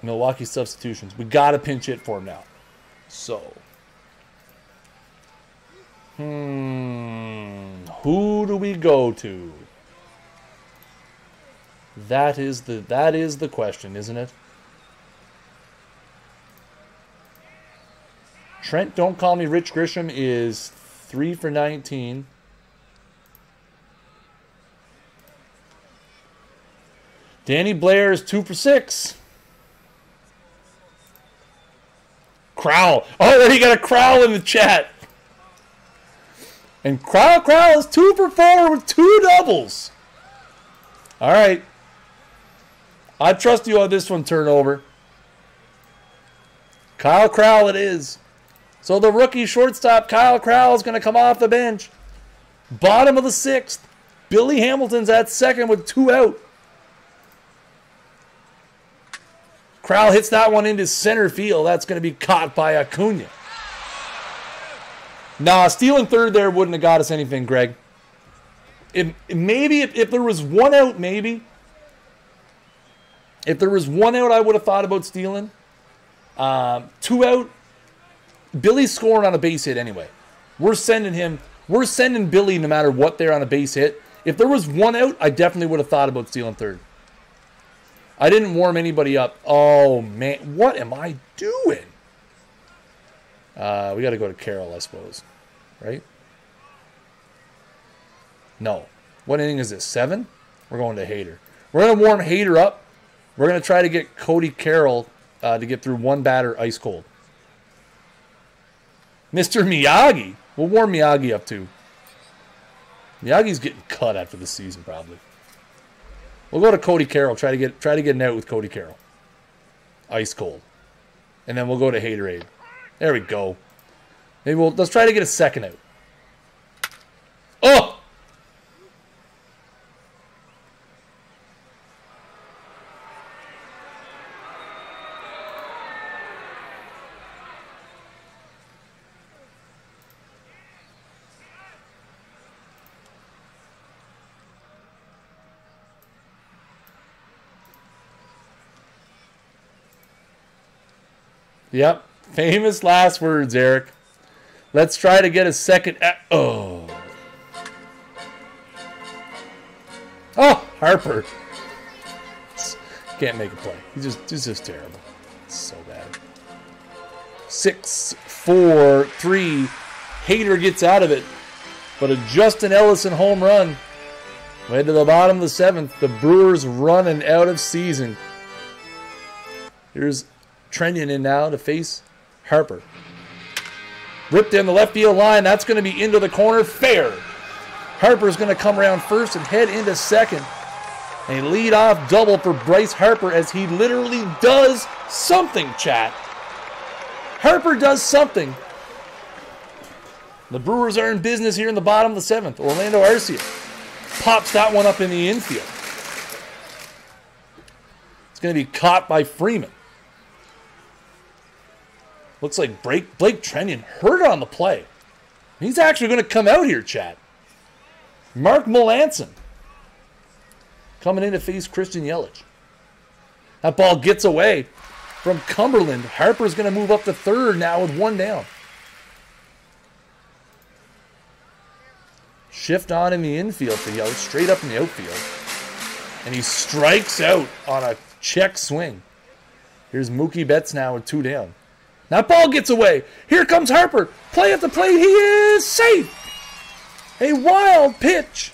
Milwaukee substitutions. We got a pinch hit for him now. So, who do we go to? That is the question, isn't it? Trent, don't call me Rich Grisham is 3 for 19. Danny Blair is 2 for 6. Crowell. Oh, you got a Crowell in the chat. And Crowell is 2 for 4 with 2 doubles. All right. I trust you on this one, Turnover. Kyle Crowell it is. So the rookie shortstop, Kyle Crowell, is going to come off the bench. Bottom of the 6th. Billy Hamilton's at 2nd with 2 out. Crowell hits that one into center field. That's going to be caught by Acuna. Nah, stealing 3rd there wouldn't have got us anything, Greg. Maybe if there was 1 out, maybe. If there was 1 out, I would have thought about stealing. 2 out. Billy's scoring on a base hit anyway. We're sending Billy no matter what they're on a base hit. If there was 1 out, I definitely would have thought about stealing 3rd. I didn't warm anybody up. Oh, man. What am I doing? We got to go to Carroll, I suppose. Right? No. What inning is this? 7? We're going to Hader. We're going to warm Hader up. We're going to try to get Cody Carroll to get through 1 batter ice cold. Mr. Miyagi. We'll warm Miyagi up too. Miyagi's getting cut after the season probably. We'll go to Cody Carroll. Try to get an out with Cody Carroll. Ice cold. And then we'll go to Haterade. There we go. Let's try to get a 2nd out. Oh! Yep. Famous last words, Eric. Let's try to get a second. Oh, Harper. Can't make a play. He's just terrible. It's so bad. 6-4-3. Hader gets out of it. But a Justin Ellison home run. Way to the bottom of the 7th. The Brewers running out of season. Here's Trenyon in now to face Harper. Ripped down the left field line. That's going to be into the corner. Fair. Harper's going to come around first and head into second. A lead-off double for Bryce Harper as he literally does something, chat. Harper does something. The Brewers are in business here in the bottom of the 7th. Orlando Arcia pops that one up in the infield. It's going to be caught by Freeman. Looks like Blake Trenyon hurt on the play. He's actually going to come out here, chat. Mark Melanson coming in to face Christian Yelich. That ball gets away from Cumberland. Harper's going to move up to third now with one down. Shift on in the infield for Yelich, straight up in the outfield. And he strikes out on a check swing. Here's Mookie Betts now with two down. That ball gets away. Here comes Harper. Play at the plate. He is safe. A wild pitch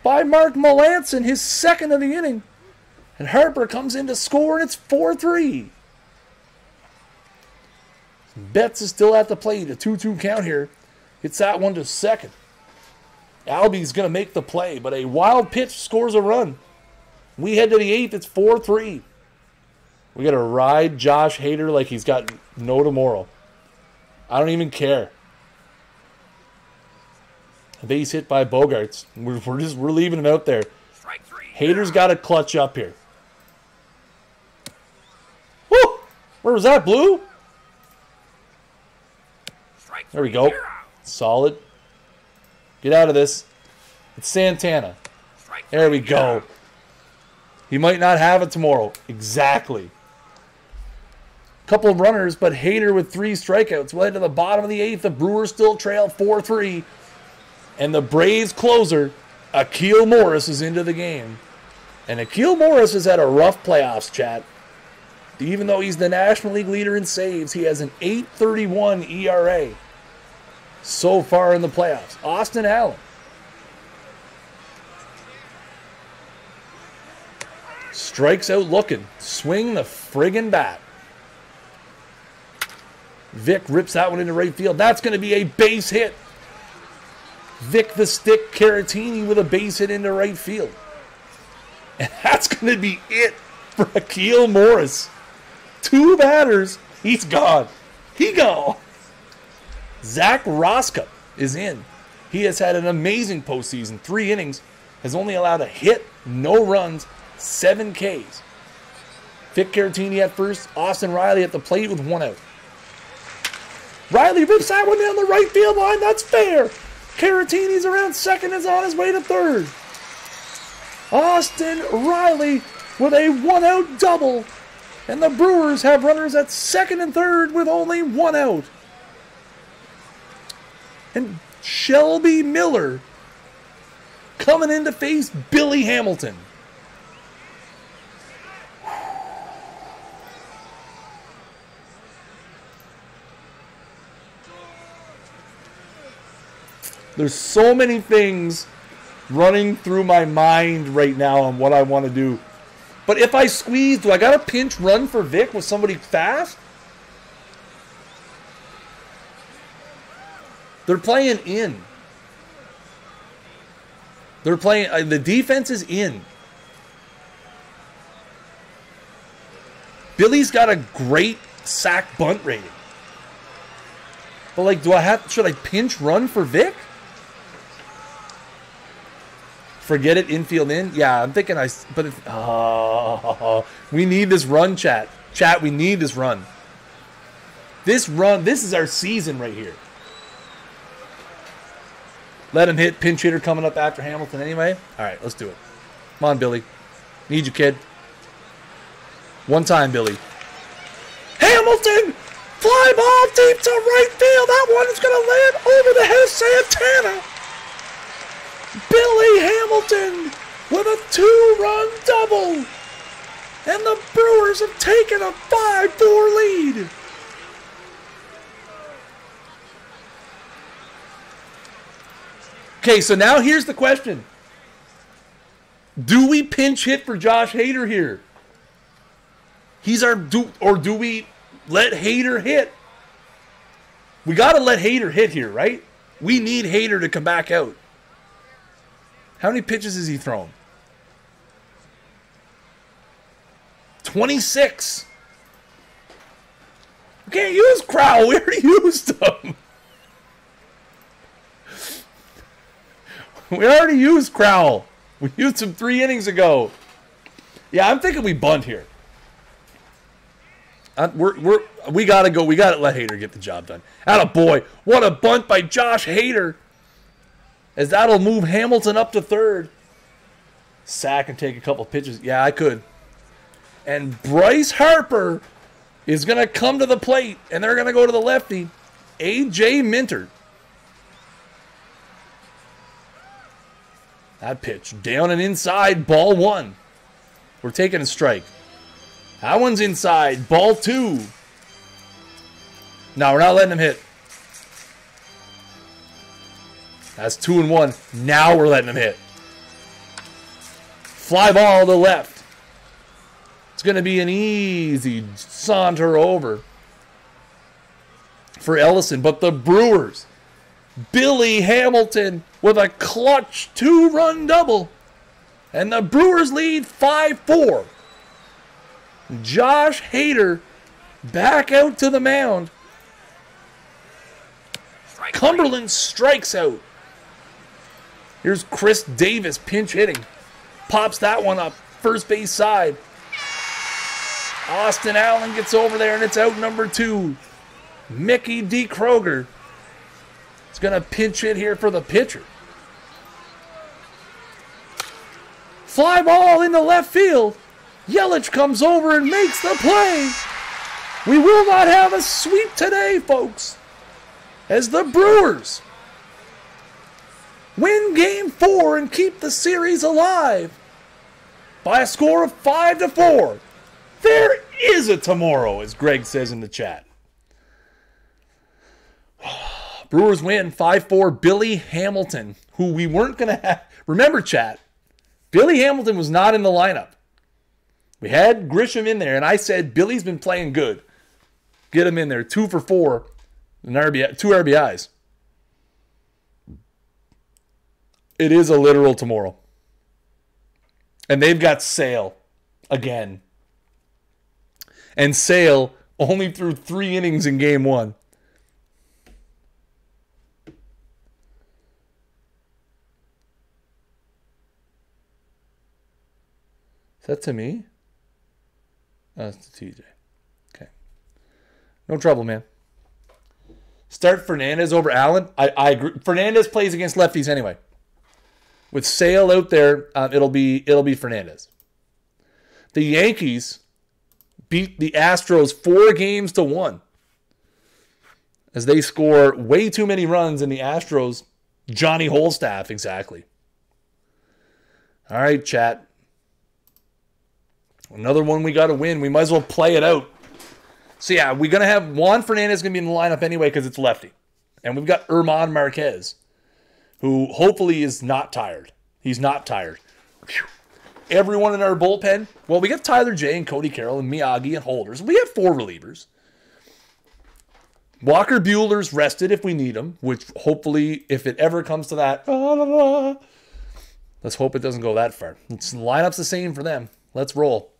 by Mark Melanson, his second of the inning. And Harper comes in to score, and it's 4-3. Betts is still at the plate. A 2-2 count here. Gets that one to second. Albie's going to make the play, but a wild pitch scores a run. We head to the 8th. It's 4-3. We got to ride Josh Hader like he's got no tomorrow. I don't even care. A base hit by Bogarts. We're leaving him out there. Hader's got to clutch up here. Woo! Where was that, Blue? There we go. Solid. Get out of this. It's Santana. There we go. He might not have it tomorrow. Exactly. Couple of runners, but Hader with 3 strikeouts. Led to the bottom of the 8th. The Brewers still trail 4-3. And the Braves closer, Akil Morris, is into the game. And Akil Morris has had a rough playoffs, chat. Even though he's the National League leader in saves, he has an 8.31 ERA so far in the playoffs. Austin Allen. Strikes out looking. Swing the friggin' bat. Vic rips that one into right field. That's going to be a base hit. Vic the Stick Caratini with a base hit into right field. And that's going to be it for Akil Morris. 2 batters. He's gone. He gone. Zach Roskup is in. He has had an amazing postseason. 3 innings. Has only allowed a hit, no runs, 7 Ks. Vic Caratini at first. Austin Riley at the plate with 1 out. Riley rips that one down the right field line. That's fair. Caratini's around second, is on his way to third. Austin Riley with a 1-out double. And the Brewers have runners at second and third with only 1 out. And Shelby Miller coming in to face Billy Hamilton. There's so many things running through my mind right now on what I want to do. But if I squeeze, do I got a pinch run for Vic with somebody fast? They're playing in. They're playing, the defense is in. Billy's got a great sack bunt rating. But like, should I pinch run for Vic? Forget it, infield in? Yeah, I'm thinking we need this run, chat. Chat, we need this run. This is our season right here. Let him hit, pinch hitter coming up after Hamilton anyway. All right, let's do it. Come on, Billy. Need you, kid. One time, Billy. Hamilton! Fly ball deep to right field. That one is going to land over the head of Santana. Billy Hamilton with a 2-run double. And the Brewers have taken a 5-4 lead. Okay, so now here's the question. Do we pinch hit for Josh Hader here? Or do we let Hader hit? We got to let Hader hit here, right? We need Hader to come back out. How many pitches has he thrown? 26. We can't use Crowell. We already used him. We already used Crowell. We used him 3 innings ago. Yeah, I'm thinking we bunt here. We gotta go. We gotta let Hader get the job done. Attaboy. What a bunt by Josh Hader. As that'll move Hamilton up to third. Sack and take a couple pitches. Yeah, I could. And Bryce Harper is going to come to the plate. And they're going to go to the lefty, A.J. Minter. That pitch down and inside, ball 1. We're taking a strike. That one's inside, ball 2. No, we're not letting him hit. That's 2-1. Now we're letting him hit. Fly ball to left. It's going to be an easy saunter over for Ellison. But the Brewers, Billy Hamilton with a clutch 2-run double. And the Brewers lead 5-4. Josh Hader back out to the mound. Cumberland strikes out. Here's Chris Davis pinch hitting. Pops that one up. First base side. Austin Allen gets over there and it's out number 2. Mickey D. Kroger is going to pinch hit here for the pitcher. Fly ball into left field. Yelich comes over and makes the play. We will not have a sweep today, folks, as the Brewers win Game 4 and keep the series alive by a score of 5-4. There is a tomorrow, as Greg says in the chat. Brewers win 5-4. Billy Hamilton, who we weren't going to have. Remember, chat, Billy Hamilton was not in the lineup. We had Grisham in there, and I said, Billy's been playing good. Get him in there. 2 for 4. An RBI, 2 RBIs. It is a literal tomorrow. And they've got Sale again. And Sale only threw 3 innings in Game 1. Is that to me? Oh, that's to TJ. Okay. No trouble, man. Start Fernandez over Allen. I agree. Fernandez plays against lefties anyway. With Sale out there, it'll be Fernandez. The Yankees beat the Astros 4-1 as they score way too many runs in the Astros. Johnny Holstaff, exactly. All right, chat. Another one we got to win. We might as well play it out. So, yeah, we're going to have Juan Fernandez going to be in the lineup anyway because it's lefty. And we've got German Marquez, who hopefully is not tired. He's not tired. Whew. Everyone in our bullpen. Well, we got Tyler J and Cody Carroll and Miyagi and Holders. We have 4 relievers. Walker Buehler's rested if we need him, which hopefully, if it ever comes to that, let's hope it doesn't go that far. Lineup's the same for them. Let's roll.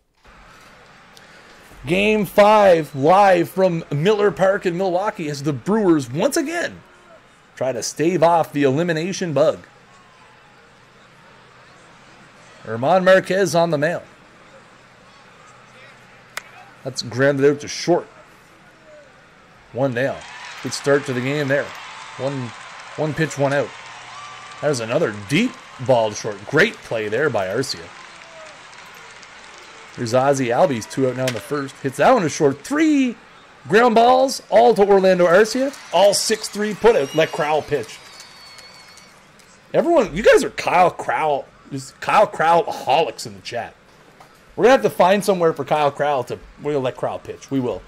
Game 5 live from Miller Park in Milwaukee as the Brewers once again try to stave off the elimination bug. German Marquez on the mound. That's grounded out to short. 1 down. Good start to the game there. One pitch, 1 out. There's another deep ball to short. Great play there by Arcia. Here's Ozzie Albies, 2 out now in the first. Hits that one to short. 3 Ground balls, all to Orlando Arcia. All 6-3 put out. Let Crowell pitch. Everyone, you guys are Kyle Crowell aholics in the chat. We're going to have to find somewhere for Kyle Crowell to... We're going to let Crowell pitch. We will.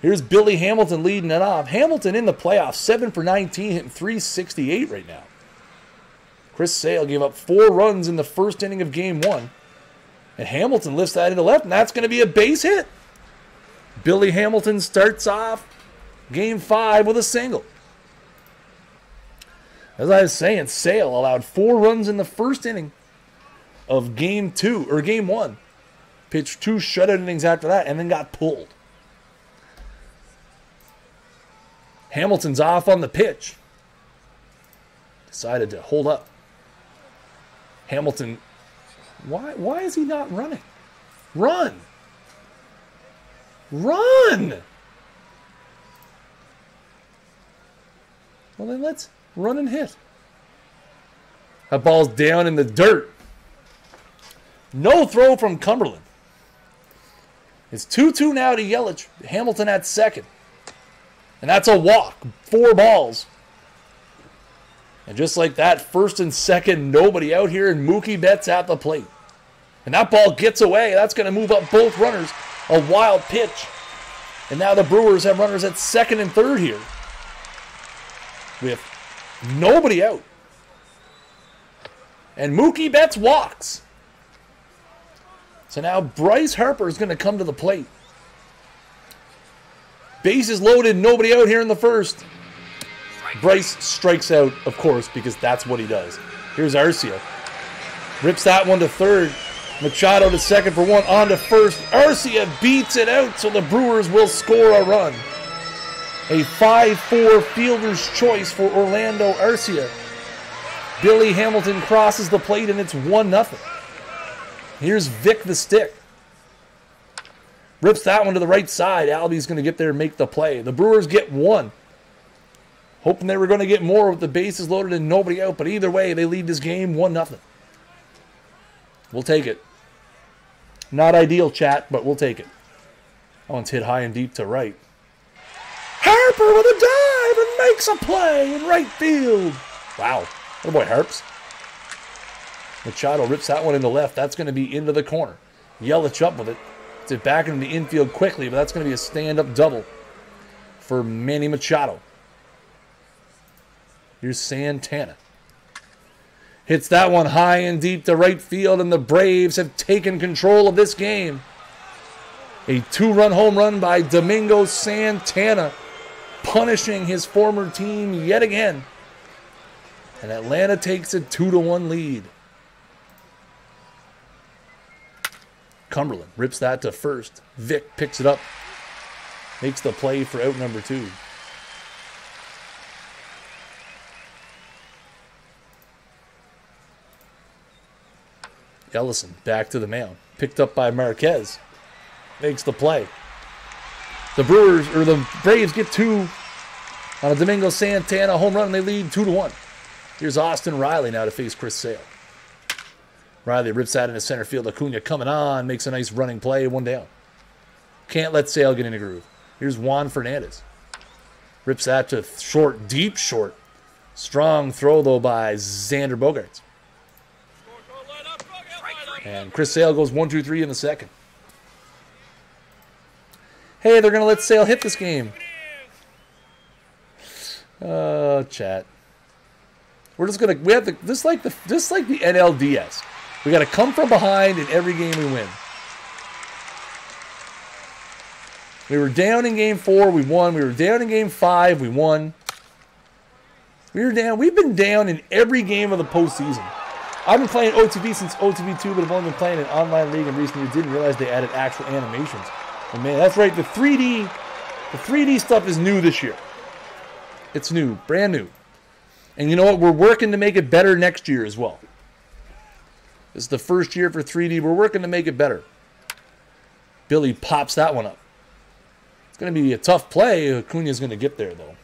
Here's Billy Hamilton leading it off. Hamilton in the playoffs, 7 for 19, hitting .368 right now. Chris Sale gave up 4 runs in the first inning of Game 1. And Hamilton lifts that into left, and that's going to be a base hit. Billy Hamilton starts off Game 5 with a single. As I was saying, Sale allowed 4 runs in the first inning of Game 1. Pitched 2 shutout innings after that and then got pulled. Hamilton's off on the pitch. Decided to hold up. Hamilton, why is he not running? Run! Run! Well, then let's run and hit. That ball's down in the dirt. No throw from Cumberland. It's 2-2 now to Yelich. Hamilton at second. And that's a walk. 4 balls. And just like that, first and second, nobody out here, and Mookie Betts at the plate. And that ball gets away. That's going to move up both runners. A wild pitch. And now the Brewers have runners at second and third here. With nobody out. And Mookie Betts walks. So now Bryce Harper is going to come to the plate. Bases loaded, nobody out here in the first. Bryce strikes out, of course, because that's what he does. Here's Arcia. Rips that one to third. Machado to second for 1, on to first. Arcia beats it out, so the Brewers will score a run. A 5-4 fielder's choice for Orlando Arcia. Billy Hamilton crosses the plate, and it's 1-0. Here's Vic the Stick. Rips that one to the right side. Albie's going to get there and make the play. The Brewers get 1. Hoping they were going to get more with the bases loaded and nobody out. But either way, they lead this game 1-0. We'll take it. Not ideal, chat, but we'll take it. That one's hit high and deep to right. Harper with a dive and makes a play in right field. Wow. Oh boy, Harps. Machado rips that one into left. That's going to be into the corner. Yelich up with it. Gets it back into the infield quickly, but that's going to be a stand-up double for Manny Machado. Here's Santana. Hits that one high and deep to right field, and the Braves have taken control of this game. A 2-run home run by Domingo Santana, punishing his former team yet again. And Atlanta takes a 2-1 lead. Cumberland rips that to first. Vic picks it up. Makes the play for out number 2. Ellison back to the mound. Picked up by Marquez. Makes the play. The Braves get 2 on a Domingo Santana home run, and they lead 2-1. Here's Austin Riley now to face Chris Sale. Riley rips that into center field. Acuna coming on, makes a nice running play, 1 down. Can't let Sale get in a groove. Here's Juan Fernandez. Rips that to short, deep short. Strong throw, though, by Xander Bogaerts. And Chris Sale goes 1-2-3 in the second. Hey, they're going to let Sale hit this game. Chat. We're just going to, we have to, just like the NLDS. We got to come from behind in every game we win. We were down in game 4, we won. We were down in game 5, we won. We've been down in every game of the postseason. I've been playing OOTP since OOTP 2, but I've only been playing an online league in recent years. Didn't realize they added actual animations. And man, that's right. The 3D stuff is new this year. It's new, brand new. And you know what? We're working to make it better next year as well. This is the first year for 3D. We're working to make it better. Billy pops that one up. It's going to be a tough play. Acuna's going to get there, though.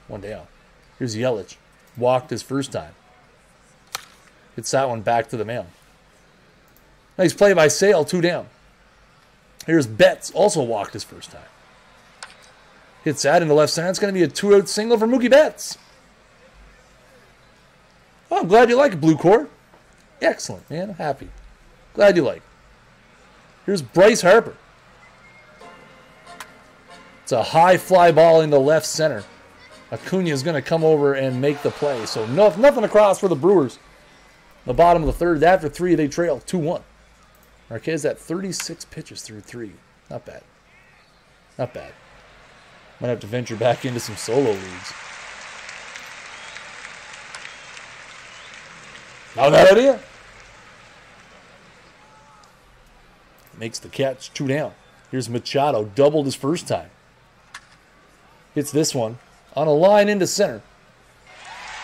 1 down. Here's Yelich. Walked his first time. Hits that one back to the mound. Nice play by Sale, 2 down. Here's Betts, also walked his first time. Hits that into left center. It's going to be a 2-out single for Mookie Betts. Oh, I'm glad you like it, Blue Cord. Excellent, man. I'm happy. Glad you like it. Here's Bryce Harper. It's a high fly ball into left center. Acuna is going to come over and make the play. So nothing across for the Brewers. The bottom of the third. After 3, they trail 2-1. Marquez at 36 pitches through 3. Not bad. Not bad. Might have to venture back into some solo leagues. Not a bad idea. Makes the catch, 2 down. Here's Machado, doubled his first time. Hits this one on a line into center.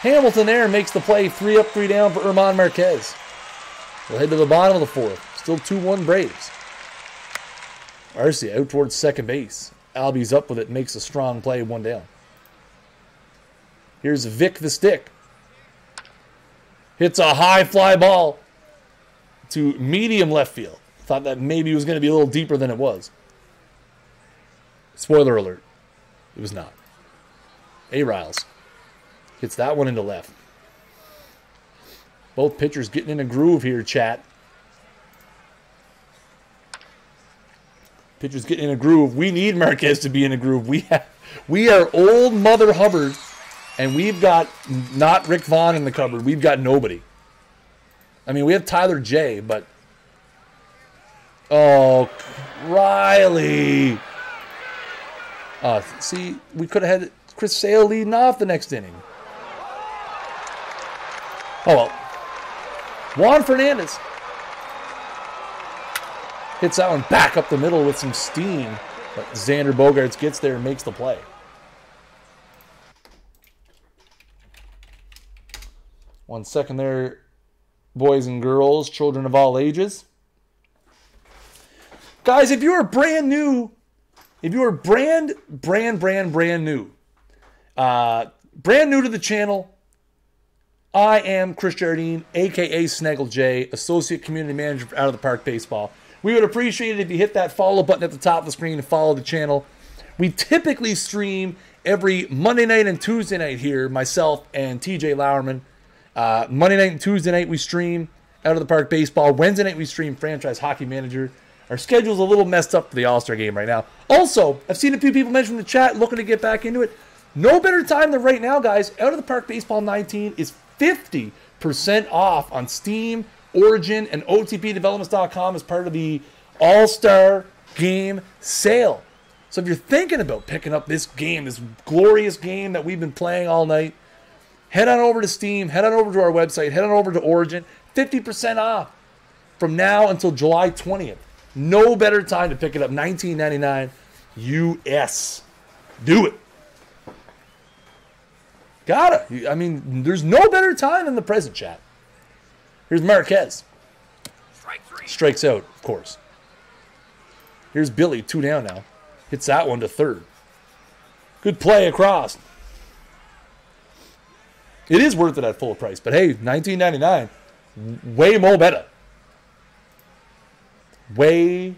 Hamilton there makes the play, 3 up, 3 down for German Marquez. We'll head to the bottom of the 4th. Still 2-1 Braves. Arce out towards second base. Albies up with it, makes a strong play, 1 down. Here's Vic the Stick. Hits a high fly ball to medium left field. Thought that maybe it was going to be a little deeper than it was. Spoiler alert. It was not. A-Riles hits that one into left. Both pitchers getting in a groove here, chat. Pitchers getting in a groove. We need Marquez to be in a groove. We are old Mother Hubbard, and we've got not Rick Vaughn in the cupboard. We've got nobody. I mean, we have Tyler J, but... Oh, Riley. See, we could have had Chris Sale leading off the next inning. Oh, well. Juan Fernandez hits that one back up the middle with some steam. But Xander Bogaerts gets there and makes the play. One second there, boys and girls, children of all ages. Guys, if you are brand new, if you are brand new, brand new to the channel, I am Chris Jardine, a.k.a. Snaggle J, Associate Community Manager for Out of the Park Baseball. We would appreciate it if you hit that follow button at the top of the screen and follow the channel. We typically stream every Monday night and Tuesday night here, myself and TJ Lauerman. Monday night and Tuesday night we stream Out of the Park Baseball. Wednesday night we stream Franchise Hockey Manager. Our schedule's a little messed up for the All-Star game right now. Also, I've seen a few people mention in the chat looking to get back into it. No better time than right now, guys. Out of the Park Baseball 19 is 50% off on Steam, Origin, and OTPdevelopments.com as part of the All-Star Game sale. So if you're thinking about picking up this game, this glorious game that we've been playing all night, head on over to Steam, head on over to our website, head on over to Origin. 50% off from now until July 20th. No better time to pick it up. $19.99 US. Do it. Gotta. I mean, there's no better time than the present, chat. Here's Marquez. Strike 3. Strikes out, of course. Here's Billy, 2 down now. Hits that one to third. Good play across. It is worth it at full price, but hey, $19.99. Way more better. Way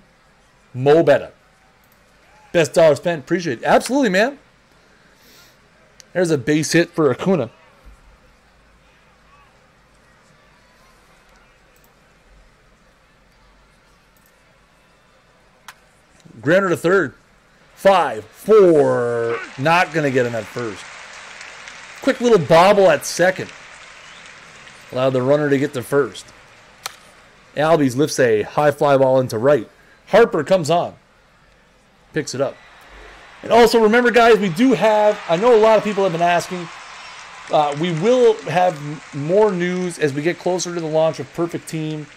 more better. Best dollar spent. Appreciate it. Absolutely, man. There's a base hit for Acuna. Grounder to third. 5, 4. Not going to get him at first. Quick little bobble at second. Allowed the runner to get to first. Albies lifts a high fly ball into right. Harper comes on. Picks it up. And also remember, guys, we do have, I know a lot of people have been asking, we will have more news as we get closer to the launch of Perfect Team.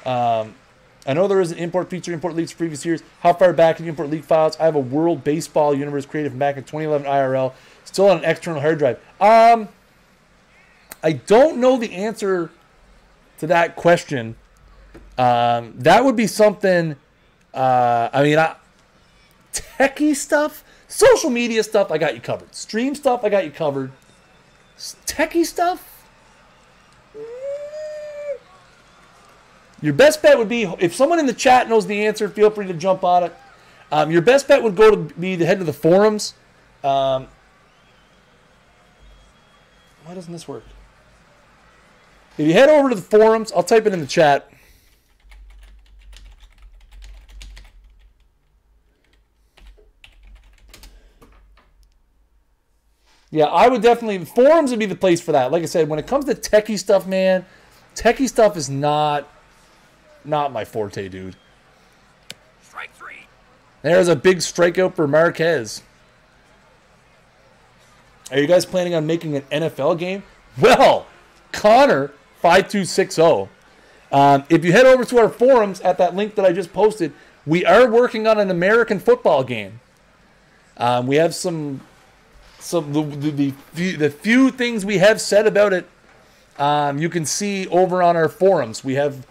I know there is an import feature, import leaks from previous years. How far back can you import leak files? I have a World Baseball Universe created from back in 2011 IRL. Still on an external hard drive. I don't know the answer to that question. That would be something, techie stuff, social media stuff, I got you covered. Stream stuff, I got you covered. Techie stuff? Your best bet would be, if someone in the chat knows the answer, feel free to jump on it. Your best bet would go to be to head to the forums. Why doesn't this work? If you head over to the forums, I'll type it in the chat. Yeah, I would definitely, forums would be the place for that. Like I said, when it comes to techie stuff, man, techie stuff is not my forte, dude. Strike 3. There's a big strikeout for Marquez. Are you guys planning on making an NFL game? Well, Connor 5260. If you head over to our forums at that link that I just posted, we are working on an American football game. We have the few things we have said about it. You can see over on our forums. We have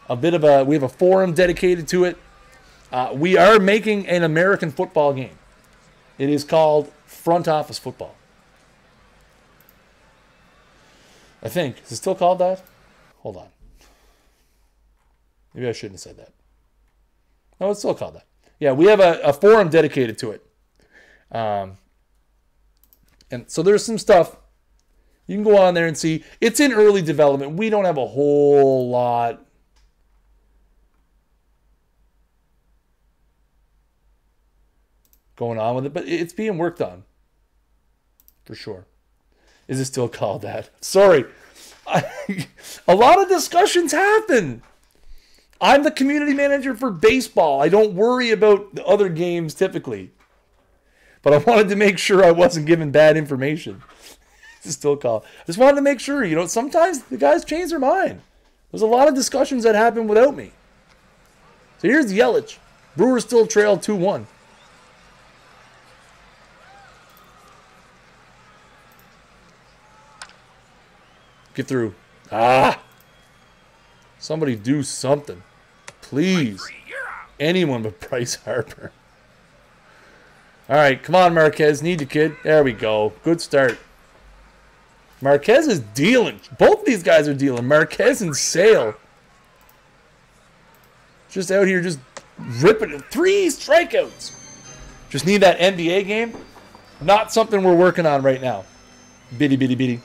a forum dedicated to it. We are making an American football game. It is called Front Office Football. I think. Is it still called that? Hold on. Maybe I shouldn't have said that. No, it's still called that. Yeah, we have a forum dedicated to it. And so there's some stuff. You can go on there and see. It's in early development. We don't have a whole lot going on with it, but it's being worked on. For sure. Is it still called that? Sorry. A lot of discussions happen. I'm the community manager for baseball. I don't worry about the other games typically. But I wanted to make sure I wasn't giving bad information. It's still called. I just wanted to make sure, sometimes the guys change their mind. There's a lot of discussions that happen without me. So here's Yelich. Brewers still trail 2-1. Get through. Somebody do something. Please. Anyone but Bryce Harper. All right, come on, Marquez. Need you, kid. There we go. Good start. Marquez is dealing. Both of these guys are dealing. Marquez and Sale. Just out here just ripping it. 3 strikeouts. Just need that NBA game. Not something we're working on right now. Bitty, bitty, bitty.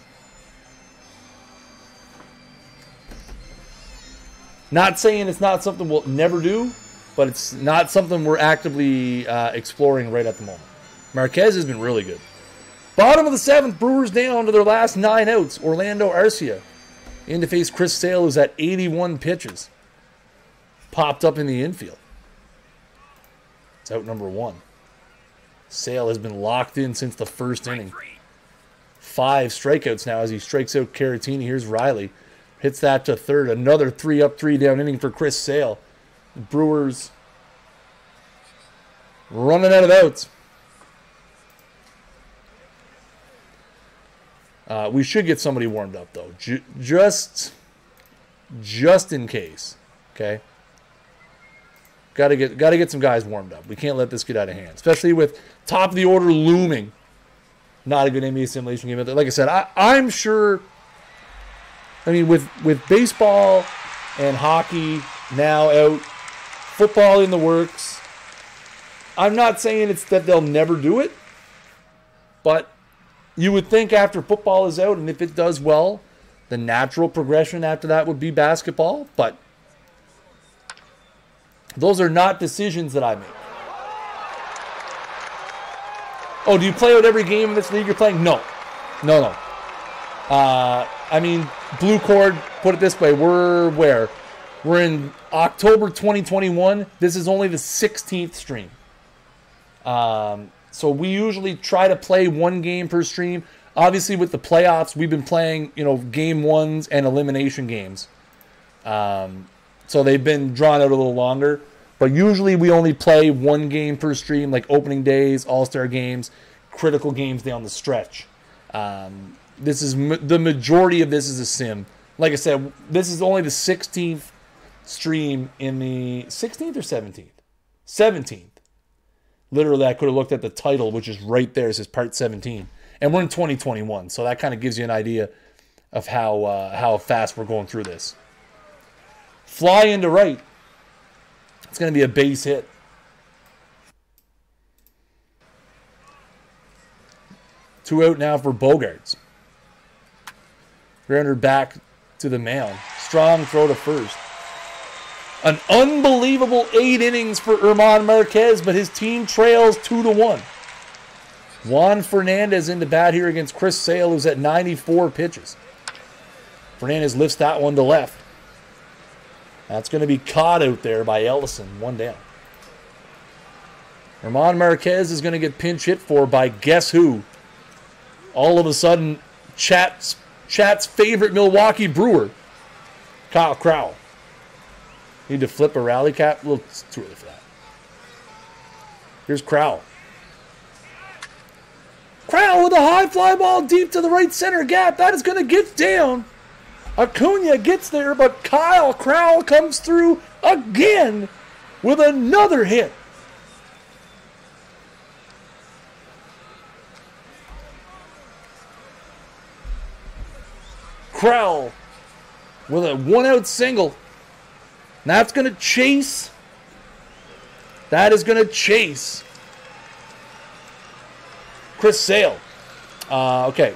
Not saying it's not something we'll never do, but it's not something we're actively exploring right at the moment. Marquez has been really good. Bottom of the 7th, Brewers down to their last 9 outs. Orlando Arcia in to face Chris Sale, who's at 81 pitches. Popped up in the infield. It's out number 1. Sale has been locked in since the first inning. 5 strikeouts now as he strikes out Caratini. Here's Riley. Hits that to third. Another 3 up, 3 down inning for Chris Sale. The Brewers running out of outs. We should get somebody warmed up, though. Just in case. Okay? Got to get some guys warmed up. We can't let this get out of hand. Especially with top of the order looming. Not a good NBA simulation game. Like I said, I'm sure... I mean, with baseball and hockey now out, football in the works, I'm not saying it's that they'll never do it, but you would think after football is out, and if it does well, the natural progression after that would be basketball, but those are not decisions that I make. Oh, do you play out every game in this league you're playing? No. I mean, Blue Cord, put it this way, we're where? We're in October 2021. This is only the 16th stream. So we usually try to play 1 game per stream. Obviously, with the playoffs, we've been playing, game 1s and elimination games. So they've been drawn out a little longer. But usually we only play 1 game per stream, like opening days, all-star games, critical games down the stretch. This is the majority of this is a sim. Like I said, this is only the 16th stream in the 16th or 17th? 17th. Literally, I could have looked at the title, which is right there. It says Part 17. And we're in 2021, so that kind of gives you an idea of how fast we're going through this. Fly into right. It's going to be a base hit. Two out now for Bogarts. Grounder back to the mound. Strong throw to first. An unbelievable 8 innings for German Marquez, but his team trails 2-1. Juan Fernandez into bat here against Chris Sale, who's at 94 pitches. Fernandez lifts that one to left. That's going to be caught out there by Ellison. 1 down. German Marquez is going to get pinch hit for by guess who? All of a sudden, Chat's favorite Milwaukee Brewer, Kyle Crowell. Need to flip a rally cap? A little too early for that. Here's Crowell. Crowell with a high fly ball deep to the right center gap. That is going to get down. Acuna gets there, but Kyle Crowell comes through again with another hit. Crowell with a 1-out single. That's going to chase. That is going to chase Chris Sale. Okay.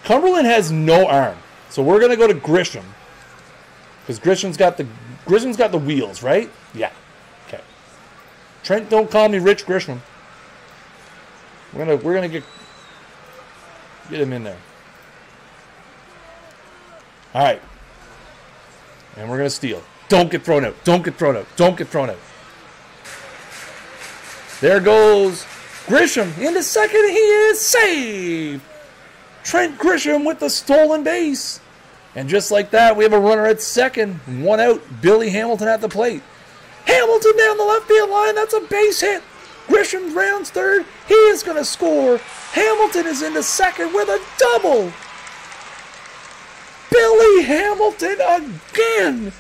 Cumberland has no arm. So we're going to go to Grisham. Because Grisham's got the wheels, right? Yeah. Okay. Trent, don't call me Rich Grisham. We're gonna get him in there. All right. And we're going to steal. Don't get thrown out. Don't get thrown out. Don't get thrown out. There goes Grisham into second. He is saved. Trent Grisham with the stolen base. And just like that, we have a runner at second. 1 out. Billy Hamilton at the plate. Hamilton down the left field line. That's a base hit. Grisham rounds third. He is going to score. Hamilton is into second with a double. Billy Hamilton again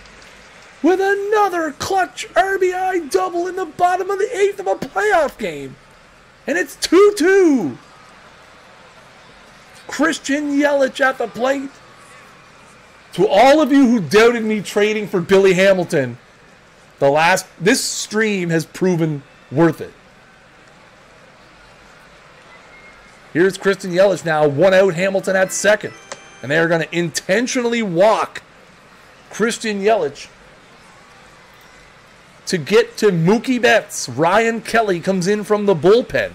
with another clutch RBI double in the bottom of the 8th of a playoff game. And it's 2-2. Christian Yelich at the plate. To all of you who doubted me trading for Billy Hamilton, this stream has proven worth it. Here's Christian Yelich now, 1 out, Hamilton at second. And they are going to intentionally walk Christian Yelich to get to Mookie Betts. Ryan Kelly comes in from the bullpen.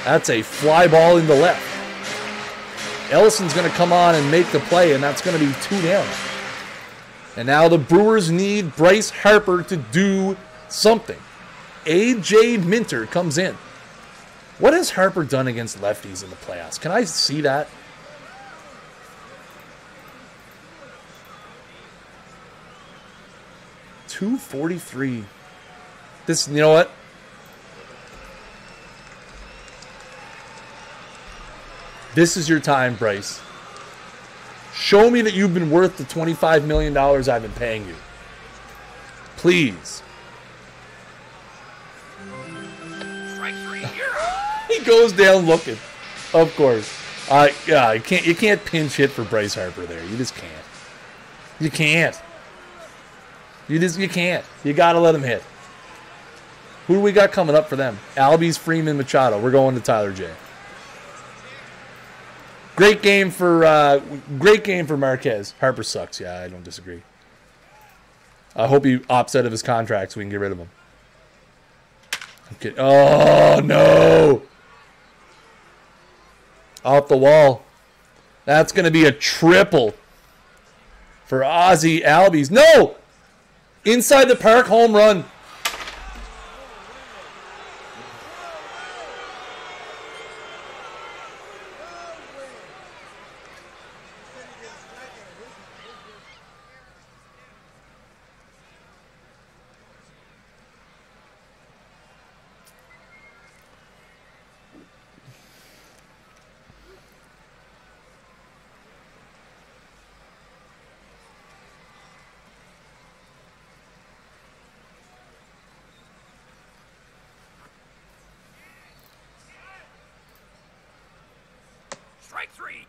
That's a fly ball in the left. Ellison's going to come on and make the play, and that's going to be 2 down. And now the Brewers need Bryce Harper to do something. A.J. Minter comes in. What has Harper done against lefties in the playoffs? Can I see that? .243. This, you know what? This is your time, Bryce. Show me that you've been worth the $25 million I've been paying you. Please. He goes down looking. Of course. Yeah, you can't pinch hit for Bryce Harper there. You just can't. You can't. You can't. You gotta let him hit. Who do we got coming up for them? Albies, Freeman, Machado. We're going to Tyler J. Great game for Marquez. Harper sucks. Yeah, I don't disagree. I hope he opts out of his contract so we can get rid of him. Okay. Oh no! Off the wall. That's going to be a triple for Ozzy Albies. No! Inside the park, home run. Strike three.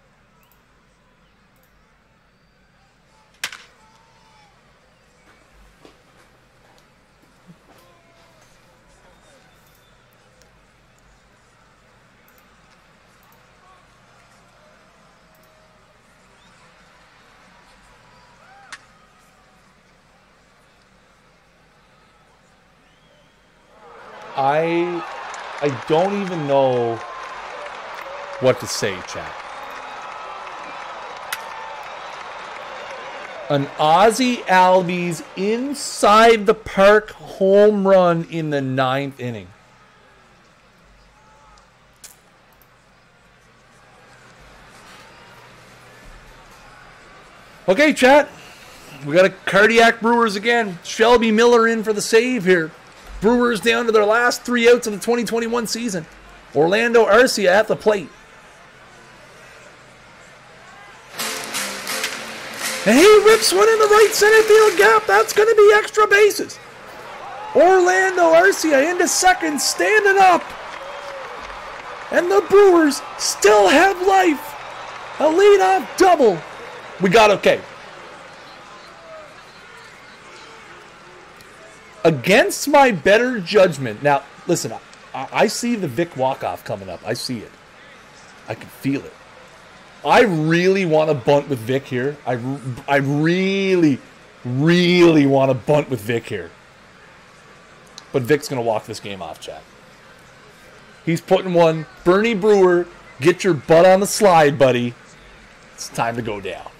I don't even know what to say, chat. An Ozzy Albies inside the park home run in the 9th inning. Okay, chat. We got a cardiac Brewers again. Shelby Miller in for the save here. Brewers down to their last 3 outs of the 2021 season. Orlando Arcia at the plate. And he rips one in the right center field gap. That's going to be extra bases. Orlando Arcia into second, standing up. And the Brewers still have life. A leadoff double. We got okay. Against my better judgment. Now, listen, I see the Vic walk-off coming up. I see it. I can feel it. I really want to bunt with Vic here. I really, really want to bunt with Vic here. But Vic's going to walk this game off, chat. He's putting one. Bernie Brewer, get your butt on the slide, buddy. It's time to go down.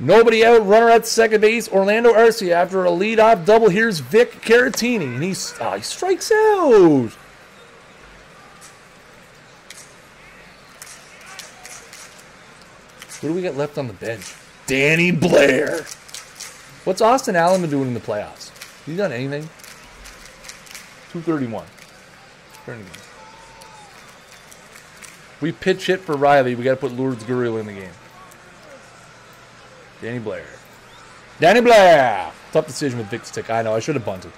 Nobody out, runner at second base. Orlando Arcia after a leadoff double. Here's Vic Caratini, and he strikes out. Who do we got left on the bench? Danny Blair. What's Austin Allen been doing in the playoffs? He done anything? 231. We pitch hit for Riley. We got to put Lourdes Gurriel in the game. Danny Blair. Danny Blair! Tough decision with Vic's tick. I know, I should have bunted.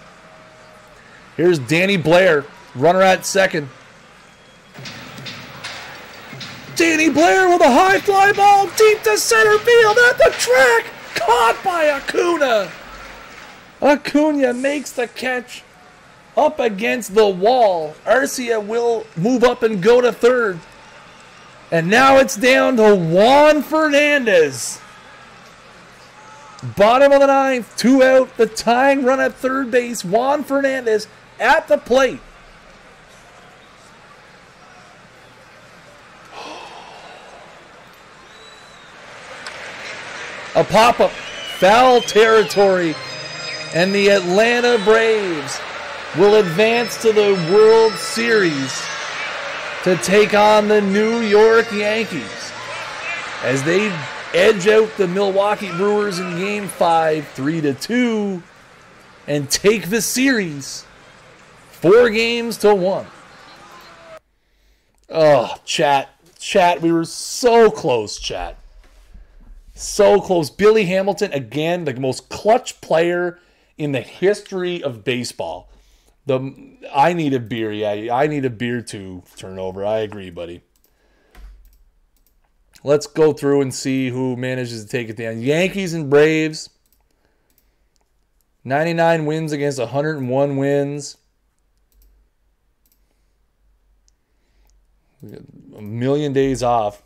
Here's Danny Blair. Runner at second. Danny Blair with a high fly ball deep to center field at the track. Caught by Acuna. Acuna makes the catch up against the wall. Arcia will move up and go to third. And now it's down to Juan Fernandez. Bottom of the 9th, 2 out, the tying run at third base. Juan Fernandez at the plate. A pop-up, foul territory, and the Atlanta Braves will advance to the World Series to take on the New York Yankees as they edge out the Milwaukee Brewers in Game 5, 3-2, and take the series 4-1. Oh, chat, we were so close, chat. So close. Billy Hamilton, again, the most clutch player in the history of baseball. I need a beer, yeah. I need a beer to turn over. I agree, buddy. Let's go through and see who manages to take it down. Yankees and Braves. 99 wins against 101 wins. We got a million days off.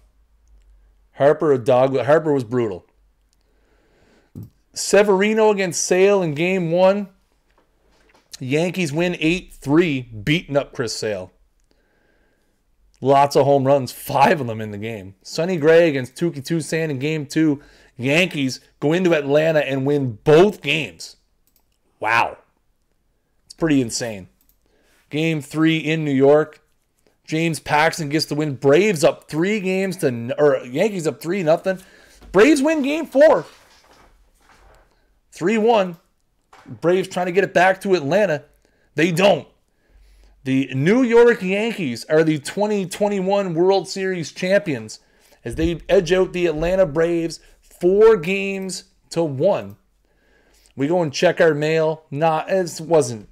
Harper was brutal. Severino against Sale in Game 1. Yankees win 8-3, beating up Chris Sale. Lots of home runs, 5 of them in the game. Sonny Gray against Touki Toussaint in Game 2. Yankees go into Atlanta and win both games. Wow. It's pretty insane. Game 3 in New York. James Paxton gets the win. Braves up Yankees up 3-0. Braves win Game 4. 3-1. Braves trying to get it back to Atlanta. They don't. The New York Yankees are the 2021 World Series champions as they edge out the Atlanta Braves 4-1. We go and check our mail. It wasn't,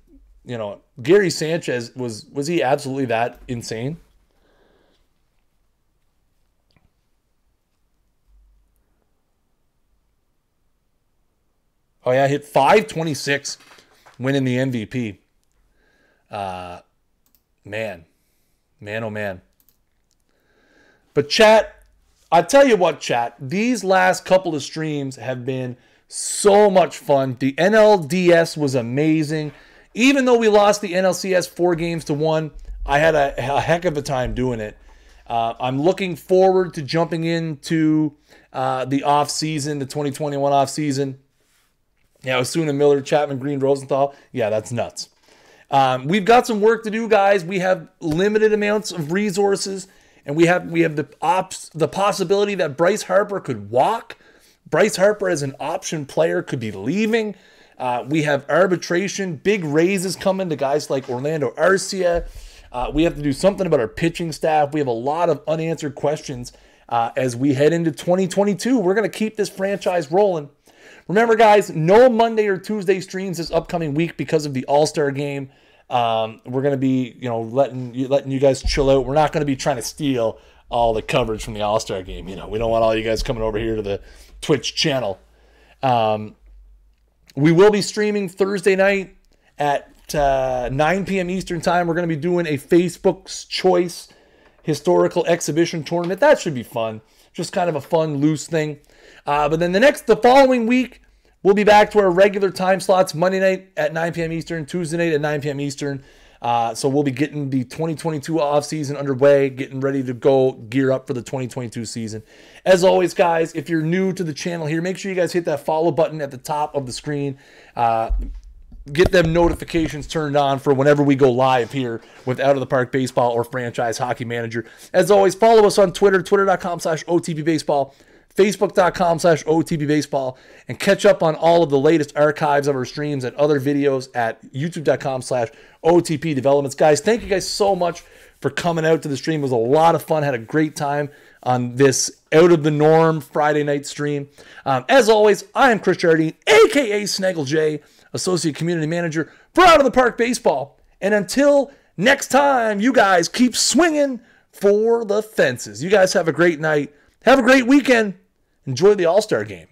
Gary Sanchez, was he absolutely that insane? Oh, yeah, hit 526, winning the MVP. Man, oh man. But chat, I tell you what, chat, these last couple of streams have been so much fun. The NLDS was amazing. Even though we lost the NLCS 4-1, I had a heck of a time doing it. I'm looking forward to jumping into the off-season, the 2021 off-season. Yeah, Osuna, Miller, Chapman, Green, Rosenthal. Yeah, that's nuts. We've got some work to do, guys. We have limited amounts of resources, and we have the possibility that Bryce Harper could walk. Bryce Harper as an option player could be leaving. We have arbitration, big raises coming to guys like Orlando Arcia. We have to do something about our pitching staff. We have a lot of unanswered questions as we head into 2022. We're going to keep this franchise rolling. Remember, guys, no Monday or Tuesday streams this upcoming week because of the All-Star game. We're going to be, letting you guys chill out. We're not going to be trying to steal all the coverage from the All-Star game. We don't want all you guys coming over here to the Twitch channel. We will be streaming Thursday night at 9 p.m. Eastern time. We're going to be doing a Facebook's Choice historical exhibition tournament. That should be fun. Just kind of a fun, loose thing. But then the following week, we'll be back to our regular time slots. Monday night at 9 p.m. Eastern, Tuesday night at 9 p.m. Eastern. So we'll be getting the 2022 offseason underway, getting ready to go gear up for the 2022 season. As always, guys, if you're new to the channel here, make sure you guys hit that follow button at the top of the screen. Get them notifications turned on for whenever we go live here with Out of the Park Baseball or Franchise Hockey Manager. As always, follow us on Twitter, twitter.com/OTPBaseball, Facebook.com/OOTP and catch up on all of the latest archives of our streams and other videos at YouTube.com/OOTP Developments. Guys, thank you guys so much for coming out to the stream. It was a lot of fun. Had a great time on this out of the norm Friday night stream. As always, I am Chris Jardine, a.k.a. Snaggle J, Associate Community Manager for Out of the Park Baseball. And until next time, you guys keep swinging for the fences. You guys have a great night. Have a great weekend. Enjoy the All-Star game.